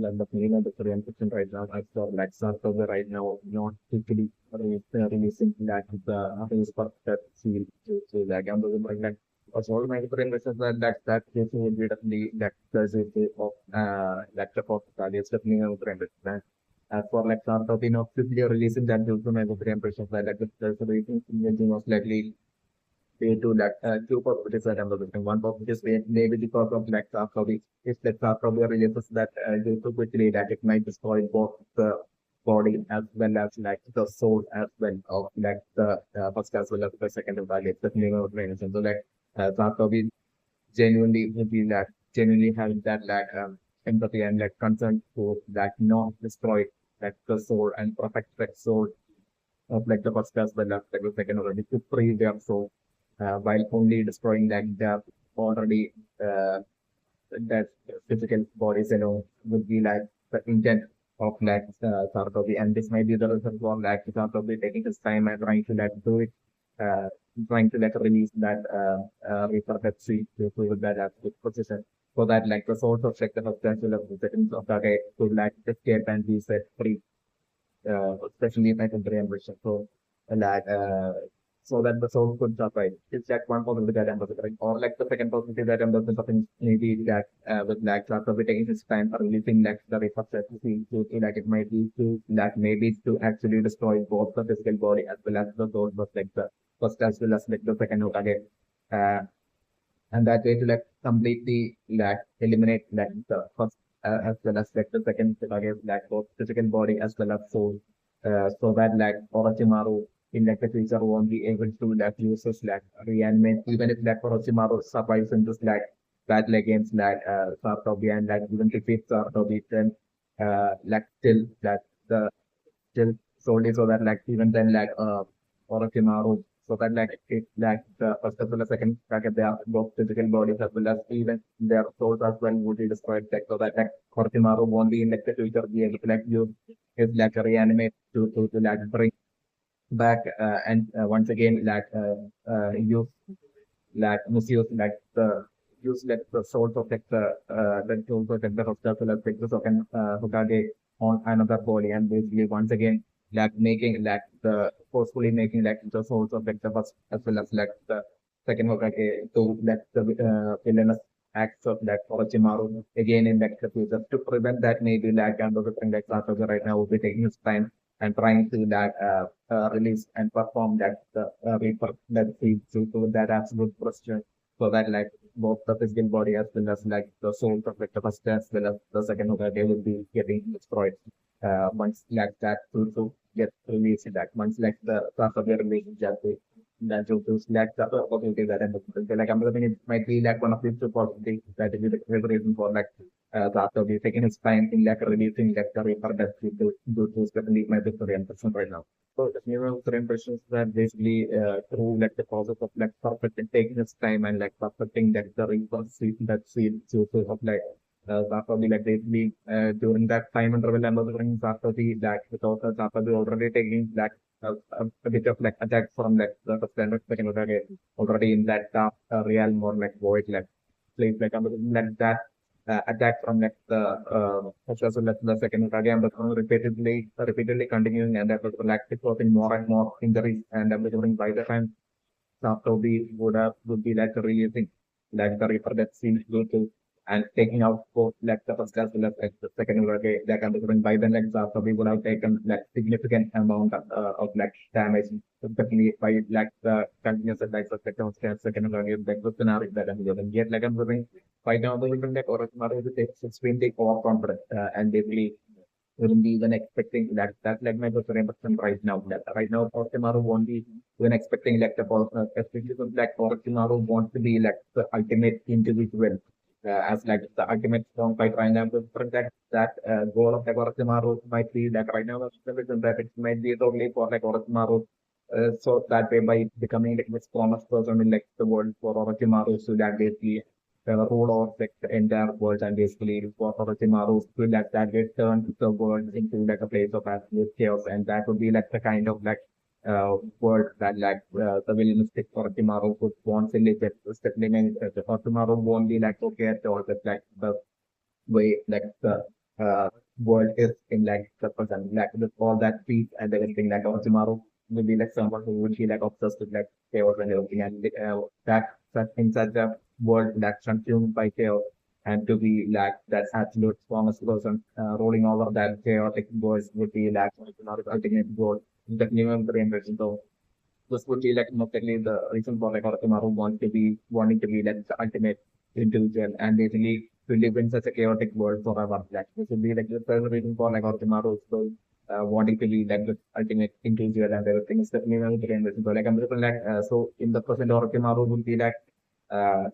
like the feeling of the Korean fiction right now. I saw like Sarutobi right now not quickly releasing that his perfect seal to like I'm looking like was all my Korean versions that case would be definitely that does it of that the of is definitely a Korean version. As for like Sarutobi not quickly releasing that also my Korean versions like the rating was slightly due to that two possibilities that I'm looking. One possibility is maybe because of like Sarutobi. If like Sarutobi releases that too quickly that it might destroy both the body as well as like the soul as well of like the first as well as the second of the new organization. So like Sarutobi genuinely would be like genuinely having that like empathy and like concern to like not destroy like the soul and protect that soul of like the first as well as like the second already to free their soul while only destroying like the already that physical bodies alone would be like the intent of like Sarutobi, and this might be the reason for like Sarutobi taking his time and trying to like do it, uh, trying to like release that Reaper that tree to that absolute position. So that like the source of like the substantial of the seconds of the day to like escape and be set free especially in my Korean version. So that so that the soul could survive. It's like one possibility that I'm considering. Or like the second possibility that I'm considering something maybe that with like after taking his time for releasing like the reflex to like it might be to that maybe to actually destroy both the physical body as well as the soul, but like the first as well as like the second Hokage. Uh, and that way to like completely like eliminate like the first as well as like the second against like both physical body as well as soul. So that like Orochimaru in like the future won't be able to like use his like reanimate even if like Orochimaru survives in this like battle against like Sarutobi and like even defeats Sarutobi then like still like the still solely so that like even then like Orochimaru so that like it like the first as well as second bracket they are both physical bodies as well as even their souls as well would be destroyed like so that like Orochimaru won't be in like the future be able to like use his like reanimate to like bring back and once again like use like misuse like the use like the source of like the tools of like the Hokage like the second Hokage on another body and basically once again like making like the forcefully making like the source of like the first as well as like the second Hokage to like the villainous acts of like Orochimaru again in like the future to prevent that maybe like and the thing like Sasuke right now will be taking his time and trying to that release and perform that Reaper that feeds to that absolute pressure so that like both the physical body as well as like the soul of like the first as well as the second they will be getting destroyed once like that to get released that once like the Sasuke release that to select the opportunity that I'm looking for. Like I'm looking it might be like one of these two possibilities that is the reason for like after we taking his time in like releasing like the Reaper that we do especially my Victorian person right now. So the new Victorian persons that basically through like the process of like perfecting taking his time and like perfecting like the Reaper seed that seed to of like Saturday like basically during that time interval I was running Saturday that without Saturday already taking like a bit of like attack from like the standard second already in that realm or like void like place like I'm looking at that attack from like the first as well as the second again but repeatedly continuing and that was like it was in more and more injuries and everything by the time after we would be like releasing like the reaper that seems to and taking out both like the first as well as like the second okay that can be given by then like after we would have taken like significant amount of like damage especially by like the continuous attacks of second like the scenario that I'm given yet like I'm giving right now the even like Orochimaru is extremely overconfident and basically wouldn't be even expecting that like my person right now that right now Orochimaru won't be even expecting like the especially with like Orochimaru wants to be like the ultimate individual as like the ultimate strong fighter right now for that goal of like Orochimaru might be like right now that it might be only for like Orochimaru so that way by becoming like the strongest person in like the world for Orochimaru so that basically rule of like the entire world and basically for Orochimaru to let that get turned the world into like a place of absolute chaos and that would be like the kind of like world that like the villanistic Orochimaru would want to live with stepping in Orochimaru won't be like okay at all but like the way like the uh, world is in like the person, like with all that peace and everything, like Orochimaru will be like someone who would be like obsessed with like chaos and everything, and that such in such a world that's consumed by chaos, and to be like that absolute strongest person ruling over that chaotic world would be like Orochimaru's ultimate goal. Definitely very interesting. So this would be like mostly the reason for like Orochimaru wanting to be like the ultimate individual and basically to live in such a chaotic world forever. Like this would be like the third reason for like Orochimaru so wanting to be like the ultimate individual and everything is definitely one of the main reasons. So like I'm just like so in the present Orochimaru would be like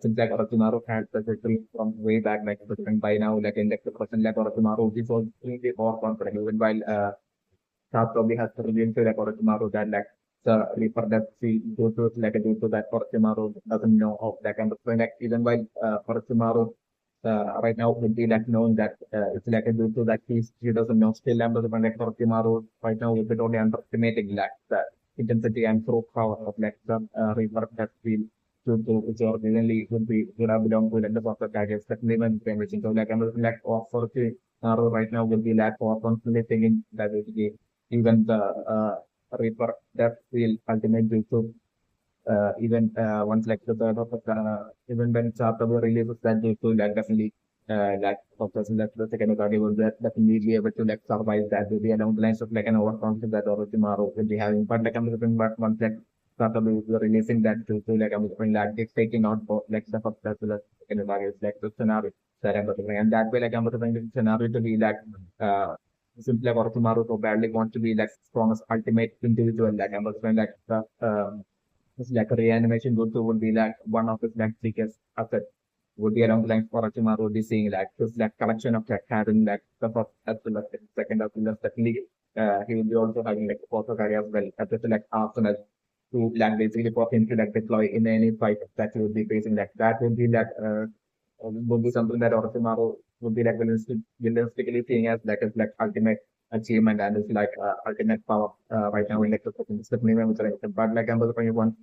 since like Orochimaru had such a dream from way back like by now like in like the present like Orochimaru is also extremely more confident even while Sarutobi has revealed to like Orochimaru that like the Reaper that she goes to like a due to that Orochimaru doesn't know of that kind of thing. Like even while Orochimaru right now would be like knowing that it's like a due to that she doesn't know still and doesn't like Orochimaru right now would be totally underestimating like the intensity and true power of like the Reaper that we which originally would have belonged to like the Foster Kage, especially when everything. So like I'm like offer to Naruto right now will be like for constantly thinking that basically even the Reaper that will ultimate Jutsu, even once like the third of even when Sarutobi releases that Jutsu, like definitely like of course like the second Hokage will definitely be able to like survive that will be along the lines of like an overconfidence that Orochimaru will be having. But like I'm looking but once like Sarutobi is releasing that Jutsu, like I'm looking like it's taking out both like the first as well as second Hokage, it's like the scenario that I'm looking and that way like I'm looking the scenario to be like uh simply like Orochimaru so badly wants to be like strongest ultimate individual like I'm saying like the it's like a reanimation Goku would be like one of his like biggest assets would be around like Orochimaru would be seeing like this like collection of like having like the first as well as the second as well as definitely he will be also having like the fourth Hokage as well as well like arsenal to like basically for him to like deploy in any fight that he would be facing like that would be like would be something that Orochimaru would be like realistically seeing as like ultimate achievement and it's like ultimate power right now in like the definitely which I but like I'm the one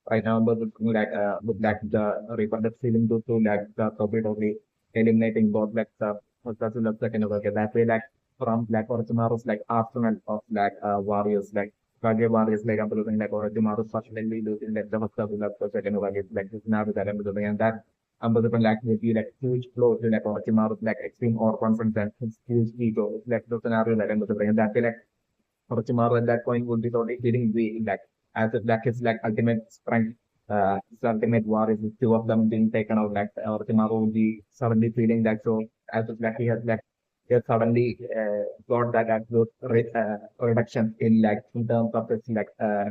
right now but like with like the Reaper that feeling to like the COVID only eliminating both like the that's the second of okay that way like from like Orochimaru's like arsenal of like warriors like Kage warriors like I'm looking like Orochimaru's personally losing like the first of the second of like this now that I'm doing and that Ambassador like would be like huge blow to like Orochimaru like extreme or confidence and his huge ego. It's like the scenario that Ambassador and that way like Orochimaru at that point would be totally feeling weak like as if like his like ultimate strength, his ultimate war is the two of them being taken out like Orochimaru would be suddenly feeling that so as if like he has suddenly got that absolute reduction in like in terms of his like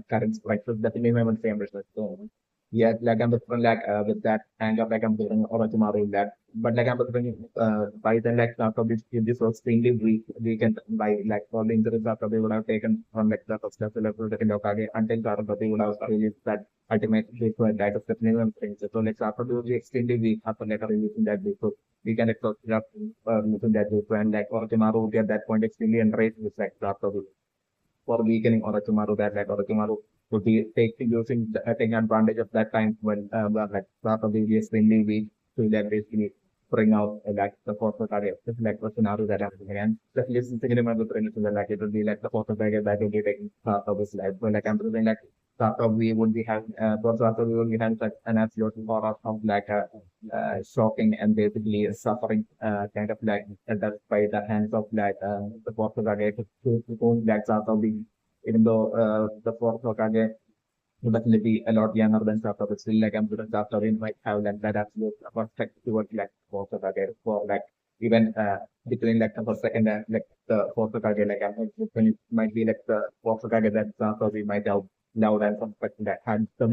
current strength. So definitely my one same result. So yeah, like I'm different, like with that anger, like I'm doing Orochimaru in that. But like I'm doing by then, like after this was extremely weak and by like all the injuries after they would have taken from like the first level of the Hokage until Sarutobi would have released that ultimate victory and that is definitely one thing. So like Sarutobi would be extremely weak after like releasing that victory. We can expect releasing that victory and like Orochimaru would be at that point extremely enraged with like Sarutobi for weakening Orochimaru that like Orochimaru would be taking advantage of that time when like part of the extremely weak to like basically bring out like the fourth Hokage. Just like the scenario that happened again. Just listen to him and the trainers and like it would be like the fourth Hokage that will be taking part of his life. But like I'm saying like part of we would be having part of we would be having such an absolute horror of like a shocking and basically suffering kind of like that's by the hands of like the fourth Hokage to whom like Sarutobi even though the fourth Hokage would definitely be a lot younger than Sarutobi, but still like I'm sure Sarutobi might have like that absolute perfect towards like fourth Hokage for like even between like the first second and like the fourth Hokage like I'm when it might be like the fourth Hokage that Sarutobi might have loved and respect that had the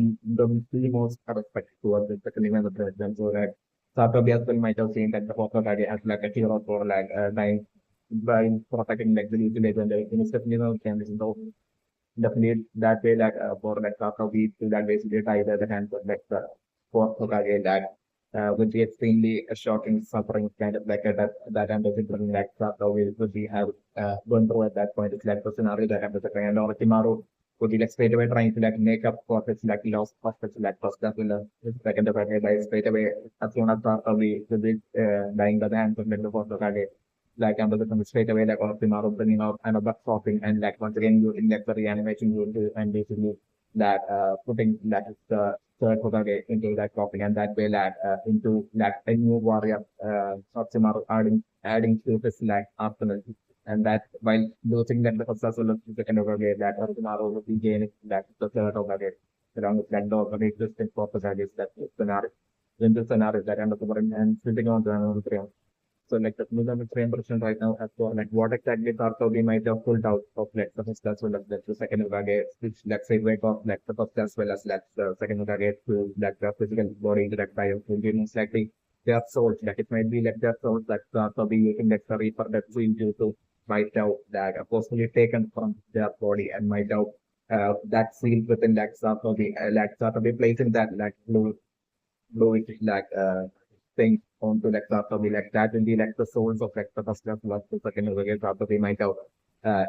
most respect towards the second even the president. So like Sarutobi as well might have seen that the fourth Hokage as like a hero for like dying by protecting like the legendary. And it's definitely no changes. So definitely that way like for like after we to that basically tie the hands of like the fourth Hokage that would be extremely shocking suffering kind of like that and basically like after we would be have gone through at that point it's like the scenario that happens and Orochimaru would be like straight away trying to like make up for his like lost prospects like first that will second of like straight away as soon as after we would be dying by the hands of like the fourth Hokage like under the straight away like Orochimaru bringing out another shopping and like once again using like the reanimation unit and basically that putting that third Hokage into that shopping and that way like into like a new warrior Orochimaru adding to his like arsenal and that while losing that the first as well as the second Hokage that Orochimaru will be gaining that the third Hokage along with that dog existing for Hokages that scenario in this scenario that end of the world and sitting on the another so like the Nizam frame version right now as for like what exactly Sarutobi might have pulled out of like the first as well as like, the second Hokage, which let's say wake off like the first as well as like the second Hokage to like the physical body to like bio to be most likely their souls. Like it might be like their souls that Sarutobi using like the Reaper that seemed to might have like forcefully taken from their body and might have that seal within like Sarutobi placing that like bluish like thing onto like Sarutobi, like that will be like the souls of like the first level of the second level Sarutobi might have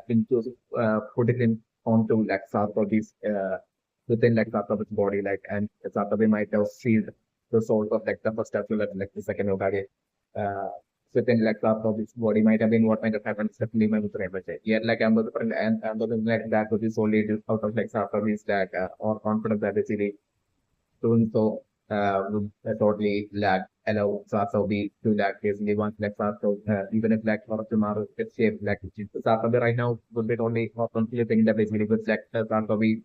into put it in onto like Sarutobi's within like Sarutobi's body, like and Sarutobi might have sealed the souls of like the first level and like the second Hokage. Uh, within like Sarutobi's body might have been what might have happened definitely my Reaper say. Yeah, like I'm the friend and the like that would be solely out of like Sarutobi's like or confidence that is really doing so would totally like allow Sasobi to like basically once like Saso even if like Orochimaru gets shaped like Sasobi right now would be only constantly thinking that basically with like Sasobi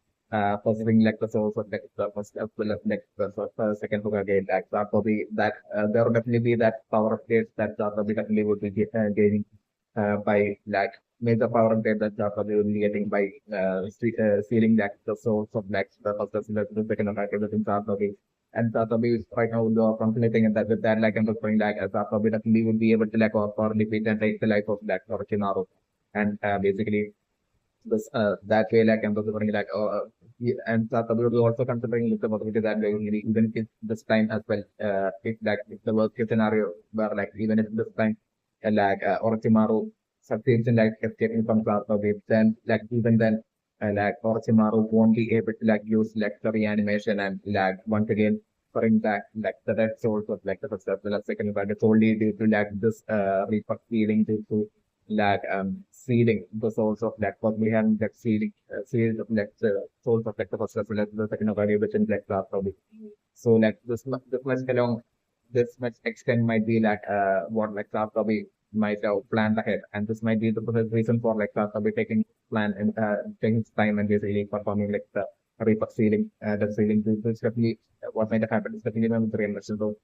possessing like the source of like the first as well as like the second Hokage like Sasobi that there would definitely be that power of state that Sasobi definitely would be gaining by like major power upgrade that Japanese will be getting by sealing like the source of like the first and the second attack within Sasabi. And Sasabi is right now contemplating and that with that like I'm going like Sasabi definitely would be able to like or defeat and take the life of like Orochimaru. And basically this that way like I'm going like and Sasabi will be also considering the possibility that they will even if this time as well if like if the worst case scenario where like even if this time like Orochimaru succeeds in like escaping from Sarutobi, then like even then like Orochimaru won't be able to like use like the reanimation and like once again bring back like the red souls of like the first as well as second but it's only due to like this Reaper feeling due to like sealing the souls of like what we have like sealed of like the souls of like the first as well as the second of within like Sarutobi. So like this much along this much extent might be like what like Sarutobi might have planned ahead, and this might be the reason for like Sarutobi taking plan and taking his time and basically performing like the Reaper sealing, the sealing. This is definitely what might have happened is definitely my impression. So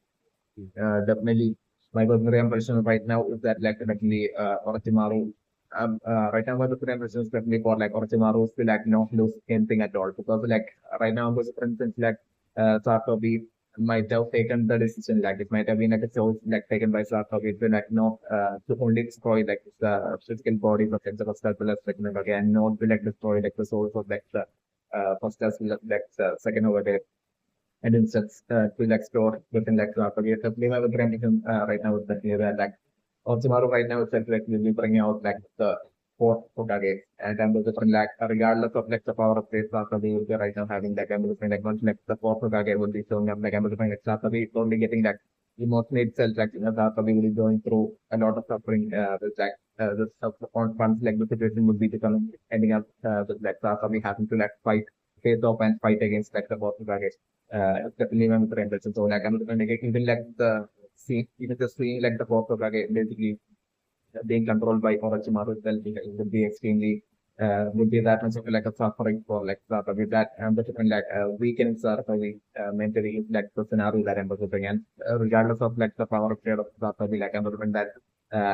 definitely my personal impression right now is that like definitely Orochimaru. Right now, my personal impression is definitely for like Orochimaru to like not lose anything at all because like right now, for instance, like Sarutobi might have taken the decision, like it might have been like a choice like taken by Sarutobi to like not to only destroy like the physical bodies of like the first as well as second Hokage and not to like destroy like the souls of like the first as well as like the second Hokage and instead to like store within like Sarutobi. Definitely my recommendation right now is that like Orochimaru right now itself like will be bringing out like the fourth Hokage and I'm different like regardless of like the power of face Sasabi will be right now having like I'm different like once like the fourth Hokage will be showing up like I'm different like Sasabi is only getting like emotionally itself like Sasabi will be going through a lot of suffering with like this once like the situation would be becoming ending up with like Sasabi having to like fight face off and fight against like the fourth Hokage. Definitely my impression. So like I'm different like even like the see even just seeing like the fourth Hokage basically being controlled by Orochimaru itself would be extremely would be that much of like a suffering for like Sarutobi that the different like weakening Sarutobi mentally like the scenario that I'm looking and regardless of like the power of trade of Sarutobi like I'm looking that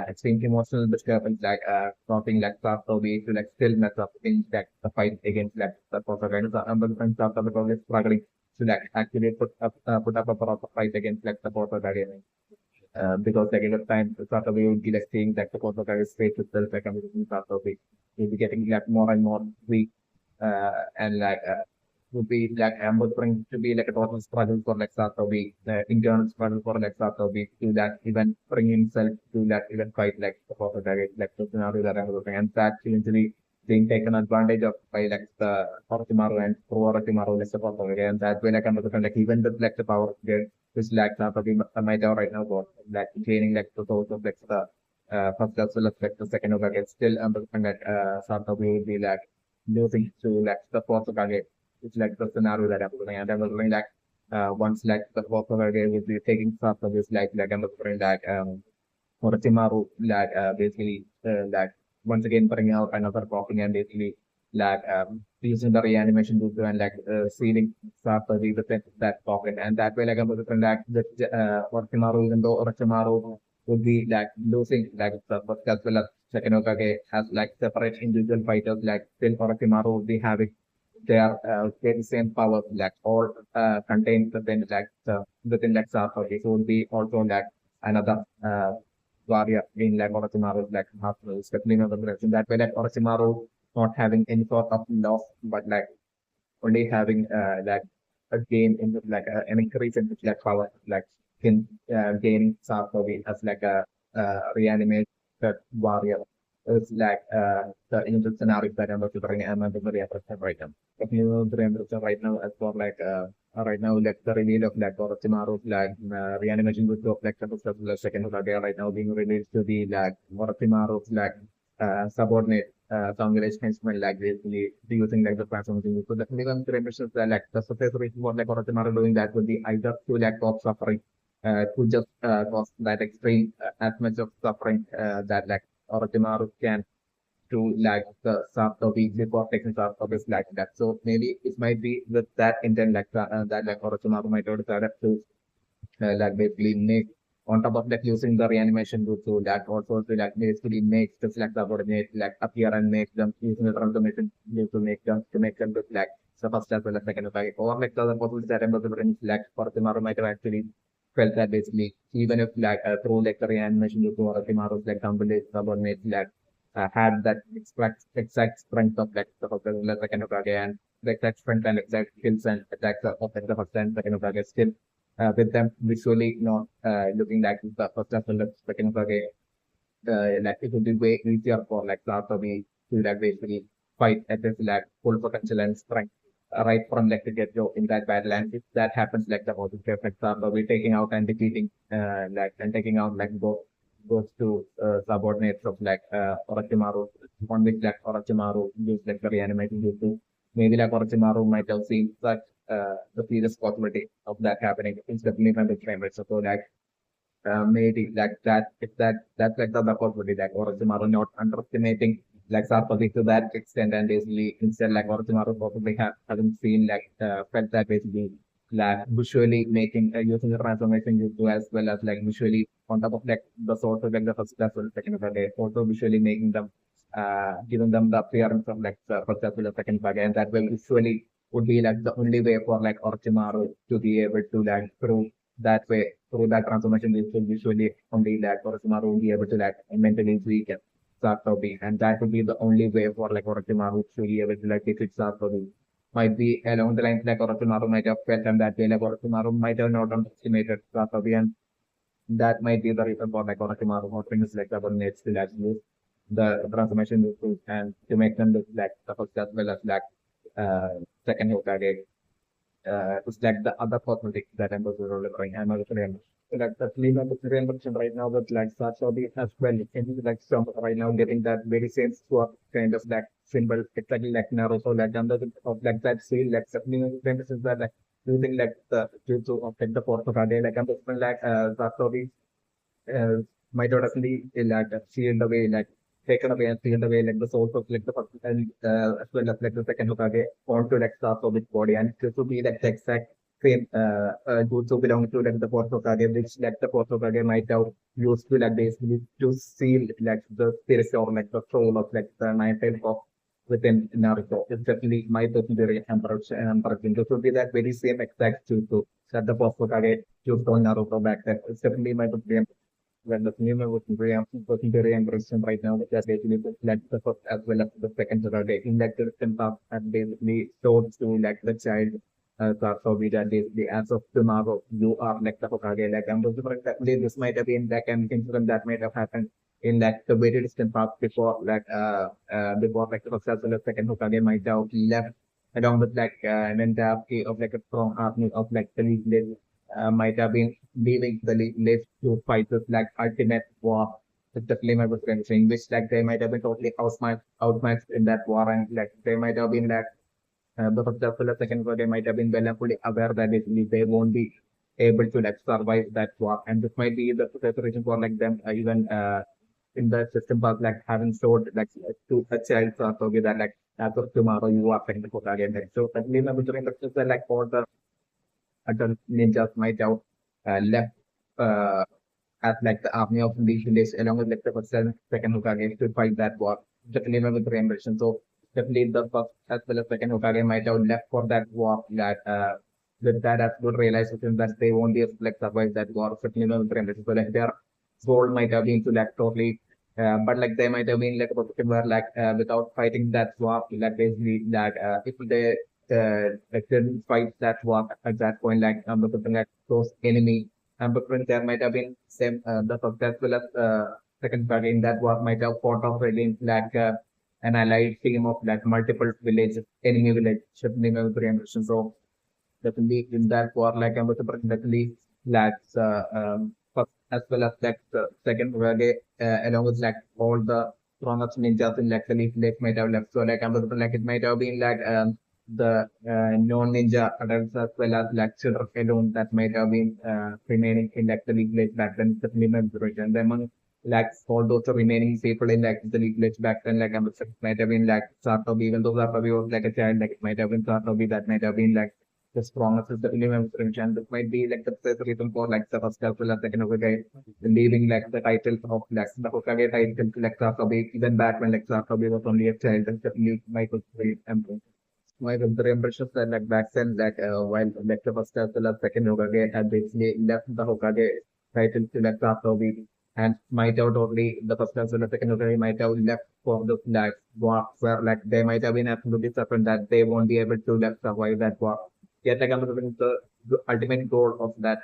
extreme emotional disturbance like stopping like Sarutobi to like still mess up in like the fight against like the Hokage. So I'm looking Sarutobi is struggling to like actually put up a proper fight against like the Hokage because like in the time sort of we will be like seeing that the Portuguese state itself like I'm sort of will be getting like more and more weak and like would be like trying to be like a total struggle for like sort of internal struggle for like sort of to that even bring himself to that even fight like the Portuguese like the scenario that I'm looking and that eventually being taken advantage of by like the Orochimaru and pro Orochimaru like the Portuguese and that way like I'm looking like even the like the power which like now probably might have right now got like gaining like the source of like the first as well as like the second Hokage. Still understand that Sarutobi will be like losing to like the fourth Hokage. It's like the scenario that I'm looking at. I'm wondering like once like the fourth Hokage will be taking Sarutobi's like I'm wondering that Orochimaru like basically like once again bringing out another coffin and basically like using the reanimation to and like sealing Sarutobi within that coffin and that way like I'm wondering like the Orochimaru even though Orochimaru would be like losing like the first as well as second Hokage has like separate individual fighters like still Orochimaru would be having their very same power like all contained within like Sarutobi. So would be also like another warrior in like Orochimaru's like half especially in the direction that way like Orochimaru not having any sort of loss but like only having like a gain in like an increase in like power like in gaining Sarutobi as like a reanimated warrior. It's like the initial scenario that I'm very interested right now. But you know, very interested right now as for like right now like the reveal of like Orochimaru's like reanimation with of like the second Hokage right now being released to the like Orochimaru's like subordinate Congolese henchmen like basically using like the transformation. So definitely one impressions that like the surface reason what like Orochimaru doing that would be either to like cause suffering to just cause that extreme as much of suffering that like Orochimaru can to like the Sarutobi before taking Sarutobi is like that. So maybe it might be with that intent like that like Orochimaru might have decided to like basically make on top of like using the reanimation route so that also to like basically makes the like subordinate like appear and make them using the transformation to make them look like the first as well as second Hokage. Or like the other possibilities that I'm like Orochimaru might have actually felt that basically even if like through like the reanimation route to Orochimaru's like complete subordinate like had that exact strength of like the first as well as second Hokage and the exact strength and exact skills and attacks of like, the first and second Hokage still with them visually not looking like the first as well as second Hokage, like it would be way easier for like Sarutobi to like basically fight at this like full potential and strength right from like the get go in that battle. And if that happens, like the positive effects Sarutobi taking out and defeating like and taking out like both those two subordinates of like Orochimaru, on which like Orochimaru used like the reanimating to maybe like Orochimaru might have seen such the serious possibility of that happening. It's definitely from the frame rate. So like maybe like that if that's like the other possibility like Orochimaru not underestimating like Sarutobi to that extent and basically instead like Orochimaru probably hasn't seen like felt that basically like visually making using the transformation to as well as like visually on top of like the source of like the first as well as second Hokage also visually making them giving them the appearance of like the first as well as second Hokage and that will visually would be like the only way for like Orochimaru to be able to like prove that way through that transformation this will visually only like Orochimaru will be able to like mentally tweak it Sarutobi and that would be the only way for like Orochimaru to be able to like defeat Sarutobi. Might be along the lines like Orochimaru might have felt and that way like Orochimaru might have not underestimated Sarutobi and that might be the reason for like Orochimaru or things like subordinates to like use the transformation tools and to make them look like the first as well as like uh second Hokage it's like the other possibility that I'm also delivering. I'm also delivering. So like the lead of the Korean version right now with like Sarutobi as well. It's like some right now getting that very same sword kind of like symbol exactly like Naruto like under the of like that seal like something is that like using like the jutsu of like the fourth Hokage like I'm just like Sarutobi uh, might not actually like sealed away, like taken away and sealed away like the souls of like the first and as well as like the second Hokage onto like Sasori's body and this would be like the exact same jutsu belonging to like the fourth Hokage which like the fourth Hokage might have used to like basically to seal like the spirit or like the soul of like the ninth of within Naruto. It's definitely my personal embarrassing. This would be that very same exact jutsu that the fourth Hokage used on Naruto back then. It's definitely my personal when the cinema was very interesting right now, that basically like the first as well as the second Saturday in like the second half and basically showed to like the child Sarutobi that basically as of tomorrow you are like the Hokage like I'm also for exactly this might have been like an incident that might have happened in like the very distant past before like the first as well as second Hokage might have left along with like an entire of like a strong army of like the might have been leaving the list to fight this like ultimate war It's definitely my preference, in which like they might have been totally outmatched in that war, and like they might have been like the first as well as second war, they might have been well and fully aware that basically they won't be able to like survive that war, and this might be the preparation for like them even in the system part like having showed like to a child so that like as of tomorrow you are second Hokage, and like so definitely my preference is that like all the adult ninjas might have left uh, as like the army of the village along with like the first and second Hokage to fight that war. Definitely not with reimbursement. So definitely the first as well as second Hokage might have left for that war that with that absolute realization that they won't be able to like survive that war. Certainly not with reimbursement. So like their goal might have been to like totally but like they might have been like a position where like without fighting that war, like basically that if they like didn't fight that war at that point, like something like those enemy but when there might have been same the first as well as second part in that war might have fought off against like an allied team of like multiple villages, enemy village, shifting of Christian. So definitely in that war, like I'm definitely like first as well as like the second where they along with like all the strongest ninjas in like the leaf village might have left. So like I'm like it might have been like the non-ninja adults as well as like children alone that might have been remaining in like the leaf village back then, definitely my observation. And among like all those remaining people in like the leaf village back then, like I'm might have been like Sarutobi, even though Sarutobi was like a child, like it might have been Sarutobi that might have been like the strongest is the minimum and this might be like the reason for like the first as well as second Hokage leaving like the title of like the Hokage title to like Sarutobi even back when like Sarutobi was only a child and definitely Michael great emperor. My the impression that like back then that while like the first as well as second Hokage had basically left the Hokage title to like Sarutobi and might have totally the first as well as second Hokage might have left for the like war where like they might have been absolutely certain that they won't be able to like survive that war. Yet like I'm the ultimate goal of that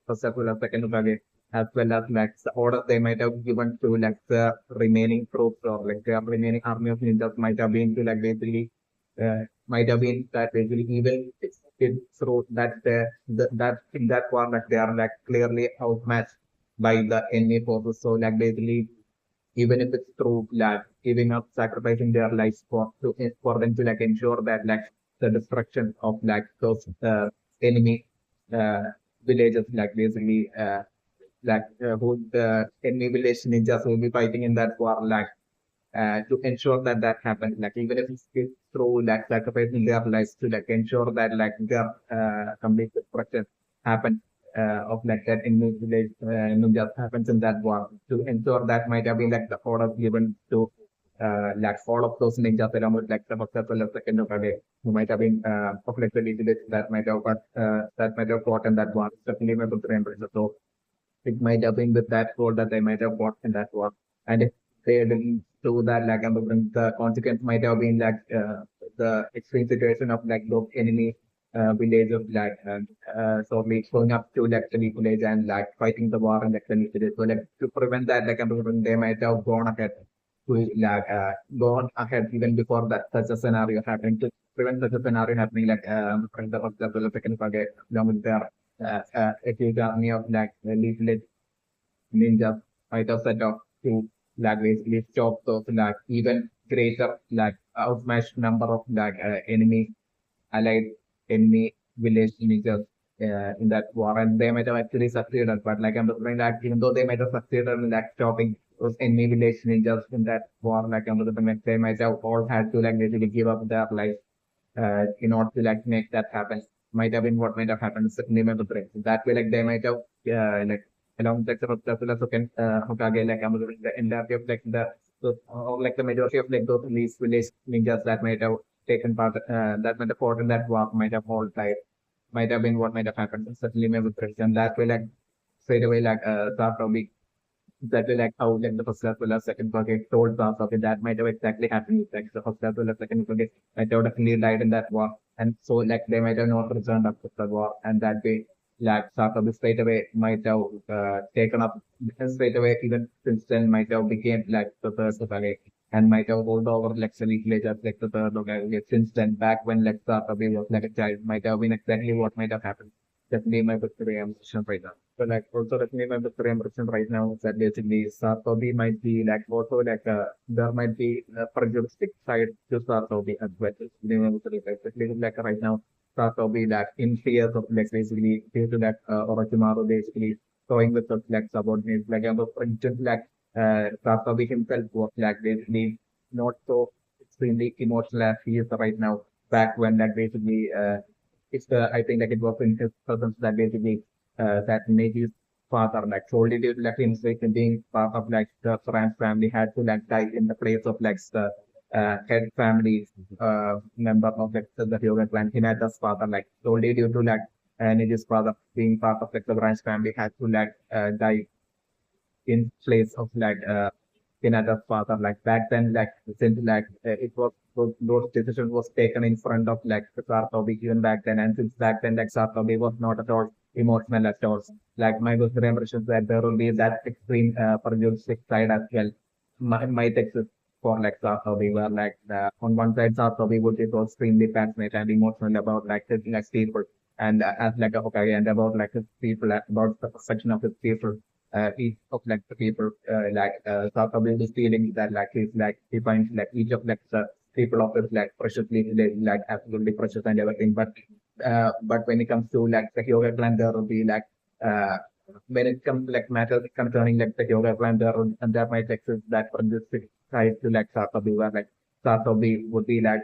first as well as second Hokage as well as like the order they might have given to like the remaining troops or like the remaining army of ninjas might have been to like basically might have been that basically even it's through that that in that war like they are like clearly outmatched by the enemy forces. So like basically even if it's through like giving up, sacrificing their lives for them to like ensure that like the destruction of like those enemy uh, villages, like basically who the enemy village ninjas will be fighting in that war, like to ensure that that happens. Like even if it's through like sacrificing their lives to like ensure that like their complete destruction happen of like that in the village just happens in that war to ensure that might have been like the order given to like all of those ninjas along with like the first as well as second of who might have been of like the village that might have got that might have fought in that war. Definitely my remember. So it might have been with that goal that they might have fought in that war. And if they didn't do that, like the consequence might have been like the extreme situation of like those enemy villages, like so me going up to like the village and like fighting the war and like the village. So like to prevent that, like they might have gone ahead to like gone ahead even before that such a scenario happened to prevent such a scenario happening. Like the second target along with their a huge army of like leaflet ninjas might have set off to like basically stop those like even greater like outmatched number of like enemy allied enemy village ninjas in that war, and they might have actually succeeded. But like I'm referring that even though they might have succeeded in like stopping those enemy village ninjas in that war, like I'm referring they might have all had to like basically give up their life in order to like make that happen. Might have been what might have happened. Certainly, my brain. That way, like they might have like along like the second Hokage, like I'm the entirety of like the so, or like the majority of like those these village ninjas that might have taken part that might have fought in that war might have all died. Might have been what might have happened. Certainly, my brain. And that way, like straight away, like Sarutobi exactly like how like the first as well as second bucket told us, okay, that might have exactly happened. Like the first as well as second bucket might have definitely died in that war. And so like they might have not returned after the war. And that way, like Sarkozy straight away might have taken up straight away even since then might have became like the third Hokage and might have rolled over like Sally later like the third Hokage. Since then, back when like Sarkozy was like a child, might have been exactly what might have happened. Definitely my victory, I'm right now. But like also let me remember the impression right now is that basically Sarutobi might be like also like there might be a prejudice side to Sarutobi as well. Especially like right now Sarutobi like in fears of like basically due to that Orochimaru basically showing with us like subordinates like for instance like Sarutobi himself was like basically not so extremely emotional as he is right now back when like basically it's I think like it was in his presence that basically that made his father like solely due to like him being part of like the France family had to like die in the place of like the head family member of like the Hyoga clan. Hinata's father like solely due to like Neji's father being part of like the branch family had to like die in place of like Hinata's father. Like back then, like since like it was those decisions was taken in front of like Sarutobi even back then, and since back then like Sarutobi was not at all emotional at all. Like my was impression that there will be that extreme prejudice side as well. Might exist for like Sarutobi, where like on one side Sarutobi would be so extremely passionate and emotional about like his like people and as like a Hokage and about like his people about the perception of his people each of like the people sort of this feeling that like he's like he finds like each of like the people of his like preciously like absolutely precious and everything but when it comes to like the yoga clan there will be like uh when it comes to like matters concerning like the yoga clan and there might exist that from this side to like Sarutobi where like Sarutobi would be like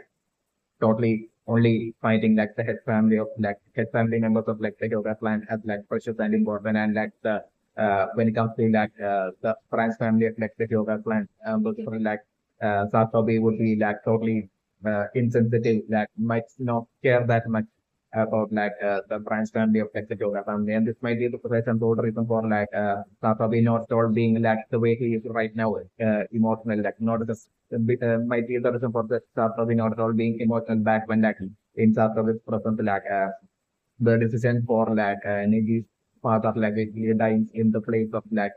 totally only fighting like the head family of like head family members of like the yoga clan as like precious and important and like the when it comes to like the France family of like the yoga clan basically like Sasobi would be like totally insensitive like might not care that much about like the branch family of like the yoga family and this might be the present old reason for like Sasobi not all being like the way he is right now emotional like not just might be the reason for the Sasobi not at all being emotional back when like in Sasobi's present like the decision for like Neji's father like basically dying in the place of like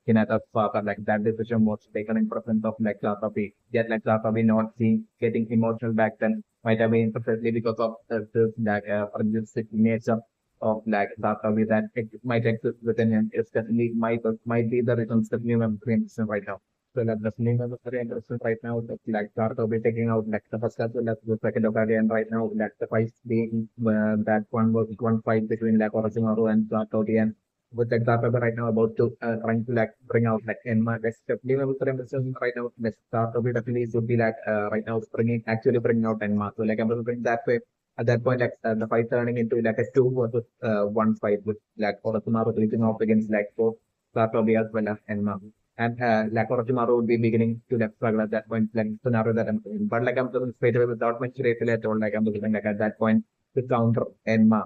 Hinata's father like that decision was taken in presence of like Sasabi. Yet like Sasabi not seeing getting emotional back then might have been precisely because of this like prejudice nature of like Sasabi that it might exist within him. It's definitely might be the reason Stephanie I'm right now. So like the cinema was very interesting right now. Like start will be taking out like the first as well as the second Hokage, and right now like the fight being that one was one fight between like Orochimaru and Sarutobi, and with like Sarutobi right now about to trying to like bring out like Enma. Like definitely was very interesting right now. Like Sarutobi definitely should be like right now bringing actually bringing out Enma. So like I'm bring that way. At that point, like the fight turning into like a two versus one fight with like Orochimaru facing off against like both Sarutobi as well as Enma and like Orochimaru would be beginning to like struggle at that point, like scenario that I'm saying. But like I'm doing straight away without much ratio at all, like I'm doing like at that point to counter Enma,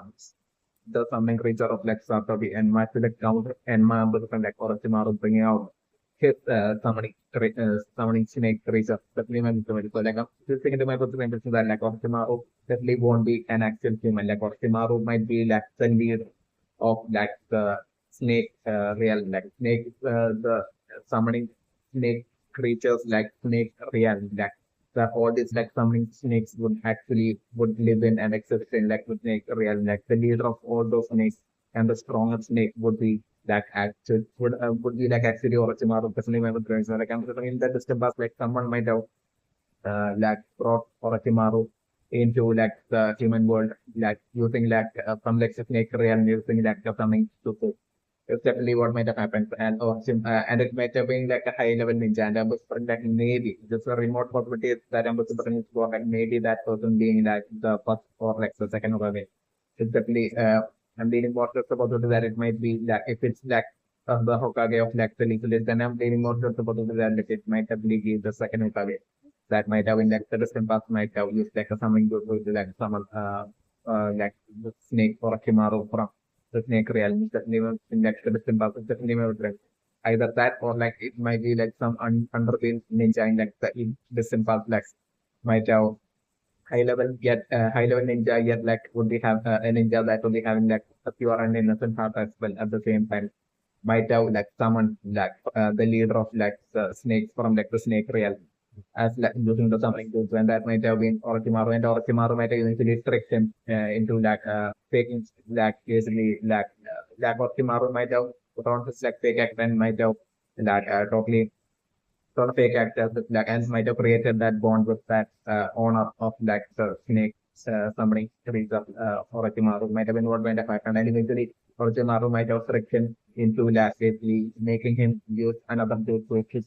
the summoning creature of like Sarutobi Enma to like counter Enma, but like Orochimaru bringing out his summoning snake creature. That's the name of it. So like I'm just thinking to my personal impression that like Orochimaru definitely won't be an actual human. Like Orochimaru might be like the lead of like the snake real like snake the summoning snake creatures like snake realm like that all these like summoning snakes would actually would live in and exist in like the snake realm like the leader of all those snakes and the strongest snake would be like actual would be like actually Orochimaru personally my friends like I'm saying in that distant past like someone might have like brought Orochimaru into like the human world like using like from like snake realm using like the summoning to it's definitely what might have happened. And and it might have been like a high level ninja. And I was like maybe just a remote possibility that I was bringing to work, and maybe that person being like the first or like the second of away. It's definitely I'm leaning more just about to that it might be that if it's like the Hokage of like the legal list, then I'm leaning more just about to that it might have be the second Hokage. That might have in like the distant past might have used like something good to like someone like the snake or a Kimaru from the snake realm that never in next to the symbol that never dress. Either that or like it might be like some underbilled ninja in like the in the symbol flex might have high level ninja yet like would be have a ninja that would be having like a pure and innocent heart as well at the same time. Might have like someone like the leader of like the snakes from like the snake realm. as like using the summoning tools, and that might have been Orochimaru, and Orochimaru might have eventually tricked him into like faking like basically like Orochimaru might have put on his like fake act and might have like totally sort of fake actors with like and might have created that bond with that owner of that snake summoning trees of Orochimaru might have been what might have happened, and eventually Orochimaru might have tricked him into like basically making him use another dude which is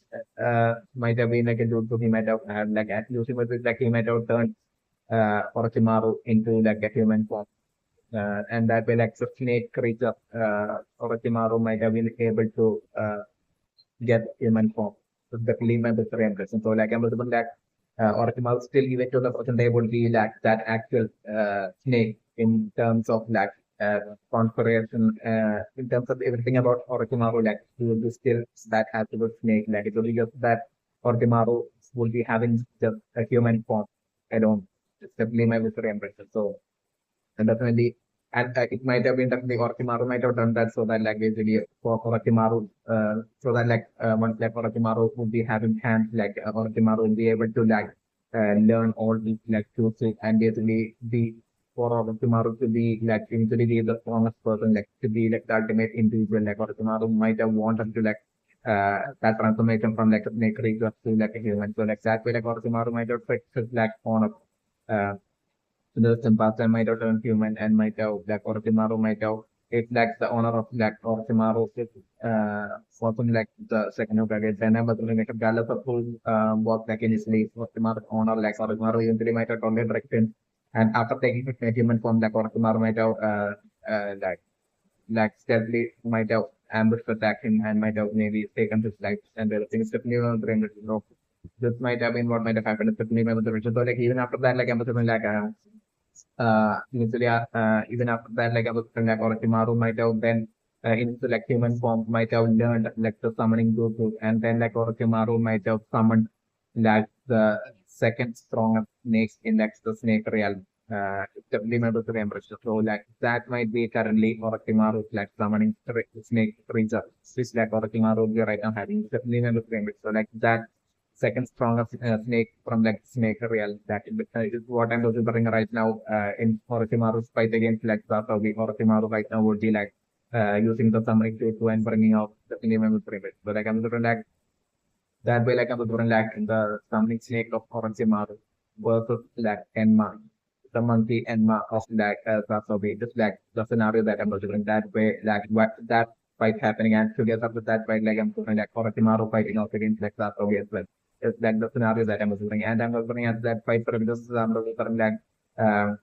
might have been like a dude who he might have had like using with like he might have turned Orochimaru into like a human form. And that way, like the snake creature, Orochimaru might have been able to get human form. So definitely my best impression. So like I'm looking that Orochimaru still even to the person they would be like that actual snake in terms of like configuration, in terms of everything about Orochimaru, like he will be still that actual snake. Like it will be just that Orochimaru will be having just a human form alone. It's definitely my best impression. So and definitely, and it might have been definitely Orochimaru might have done that so that like basically for Orochimaru, so that like once like Orochimaru would be having hands, like Orochimaru will be able to like learn all these like tools and basically be for Orochimaru to be like eventually be the strongest person, like to be like the ultimate individual, like Orochimaru might have wanted to like that transformation from like a snake creature to like a human. So like that way like Orochimaru might have fixed his like honor. Uh, the Senpatsu might have turned human and might have Black Orochimaru might have if like the honor of Black Orochimaru is something like the second Hokage, then I was doing like a regardless of who was like initially Orochimaru's honor, like Orochimaru eventually might have totally directed and after taking it in human form, like Orochimaru might have like steadily might have ambushed attack him and might have maybe taken his life and everything is definitely one of the ranges. So this might have been what might have happened. It's definitely one of the ranges. So like even after that, like I'm assuming like eventually, even after that, like I was saying, like Orochimaru might have then into like human form might have learned like the summoning jutsu, and then like Orochimaru might have summoned like the second strongest snake in like the snake realm. Definitely member to the Empress. So like that might be currently Orochimaru's like summoning snake creature, which like Orochimaru will be right now having definitely member to the Empress. So like that second strongest snake from like snake realm. That is what I'm considering right now in Orochimaru's fight against like Sarutobi. Orochimaru right now would be like using the summoning jutsu and bringing out the Minimum Pyramid. So like I'm considering like that way like I'm considering like the summoning snake of Orochimaru versus like Enma, the monkey Enma of like Sarutobi. Just like the scenario that I'm considering that way like what that fight happening and together with that fight like I'm considering like Orochimaru fighting out against like Sarutobi as well. It's like the scenario that I'm considering. And I'm considering as that fight from this I'm considering like um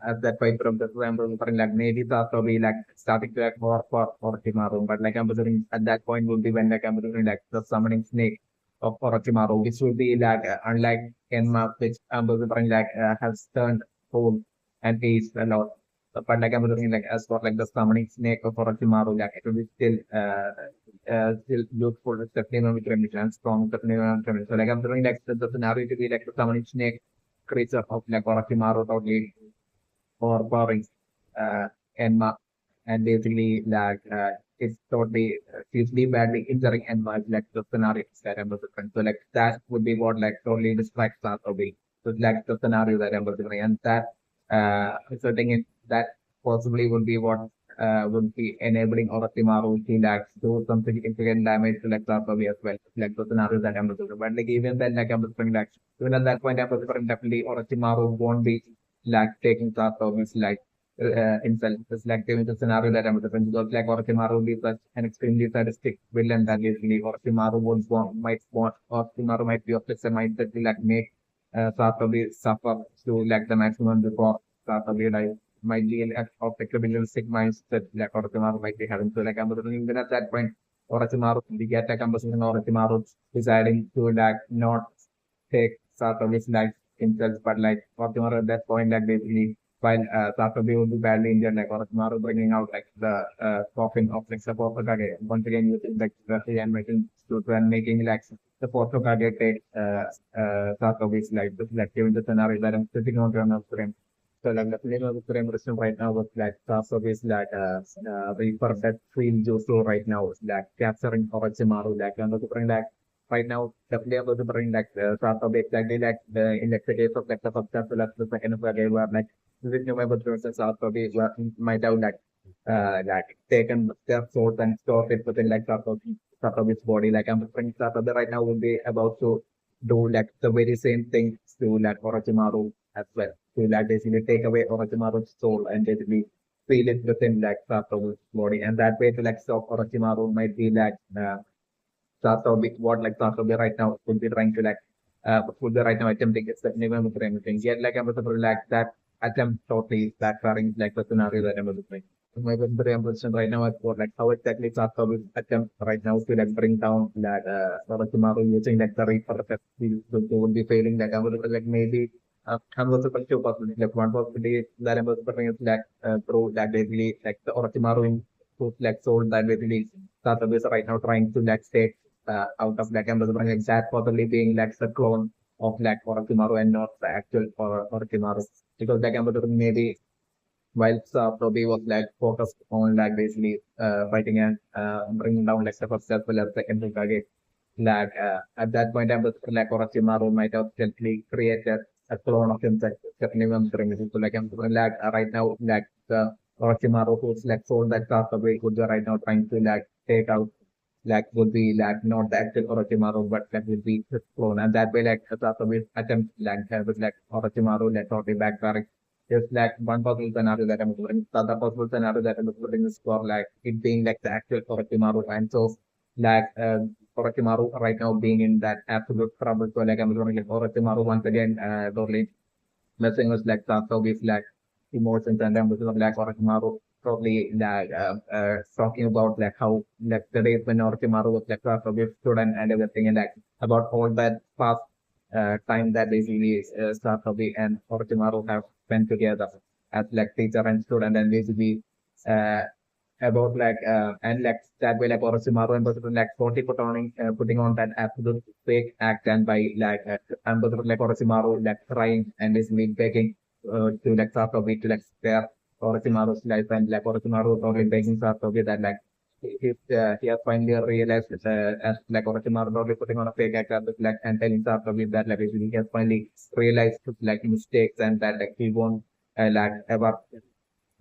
as that fight from this I'm considering like maybe Sarutobi like starting to like war for Orochimaru. But like I'm considering at that point would be when like I'm considering like the summoning snake of Orochimaru, which will be like unlike Enma, which I'm considering like has turned cold and is a lot. But like I'm considering like as for like the summoning snake of Orochimaru, like it will be still useful with definitely with remediation and strong definitely with remediation. So like I'm doing like the scenario to be like the summoning snake creature of like Orochimaru totally overpowering Enma and basically like it's totally seriously badly injuring Enma like the scenario that I'm looking. So like that would be what like totally distracts us away. So like the scenario that I'm looking and that resulting in that possibly would be what would be enabling Orochimaru to like do some significant damage to like Sarutobi as well. Like the scenario that I'm looking. But like even then like I'm looking like even at that point I'm looking definitely Orochimaru won't be like taking Sarutobi's like himself. It's like giving the scenario that I'm referring to. Like Orochimaru is such an extremely sadistic villain that usually Orochimaru Orochimaru might be of such a mindset to like make Sarutobi suffer to like the maximum before Sarutobi like might be of like a villanistic mindset like Orochimaru might be having. So like I'm wondering even at that point Orochimaru we get like I'm wondering Orochimaru deciding to like not take Sarutobi's life himself, but like Orochimaru at that point like basically while Sarutobi would be badly injured, like Orochimaru bringing out like the coffin of like the fourth Hokage. Once again using like the animation to and making like the fourth Hokage take Sarutobi's life. Just like given the scenario that I'm sitting on to frame. So like the film of the frame written right now was like Sarutobi's like Reaper that field Jutsu right now is like capturing Orochimaru like and the like right now, definitely I'm going to bring like Sarutobi exactly like in like the case of like the first as well as the second of Hokage where like this new member versus Sarutobi were might have like taken their swords and stored it within like Sarutobi's body. Like I'm bringing Sarutobi right now will be about to do like the very same thing to like Orochimaru as well. To like basically take away Orochimaru's soul and basically feel it within like Satoru's body. And that way to like stop Orochimaru might be like Satobi, what like Satobi right now would be trying to like would be right now attempting it's like never anything. Yet like I'm supposed like that attempt totally backfiring like the scenario that I'm doing. My very impression right now is for like how exactly Satobi attempt right now to like bring down that Orochimaru using like the Reaper that he would be failing like I would like maybe I'm also putting two possibilities. Like one possibility that I'm also putting is like through that basically like the Orochimaru in who's like sold that basically Satobi is right now trying to like take out of like I'm also putting like that possibly being like the clone of like Orochimaru and not the actual Orochimaru. Because like I'm also putting maybe while Toby was like focused on like basically fighting and bringing down like the first as well as second Hokage. Like at that point, I was like Orochimaru might have gently created a clone of himself. Certainly, I'm bringing it to like I'm like right now like the Orochimaru who's like sold that Sasuke would be right now trying to like take out like would be like not the actual Orochimaru but like would be his clone and that way like Sasuke's attempt like with like Orochimaru like totally backfiring just like one possible scenario that I'm putting. The other possible scenario that I'm putting is for like it being like the actual Orochimaru and so like Orochimaru right now being in that absolute trouble. So like I'm going like Orochimaru once again totally messing with like Sasuke's like emotions and then because of like Orochimaru probably like talking about like how like the days when Orochimaru was like Sasuke's student and everything and like about all that past time that basically Satobi and Orochimaru have spent together as like teacher and student and basically uh, about like and like that way like Orochimaru and Boston like totally putting on that absolute fake act and by like and Boston like Orochimaru like crying and basically begging to like Satobi to like spare Orochimaru's life and like Orochimaru totally begging Satobi that like he has finally realized as like Orochimaru probably putting on a fake act like and telling Satobi that like he has finally realized his like mistakes and that like he won't like ever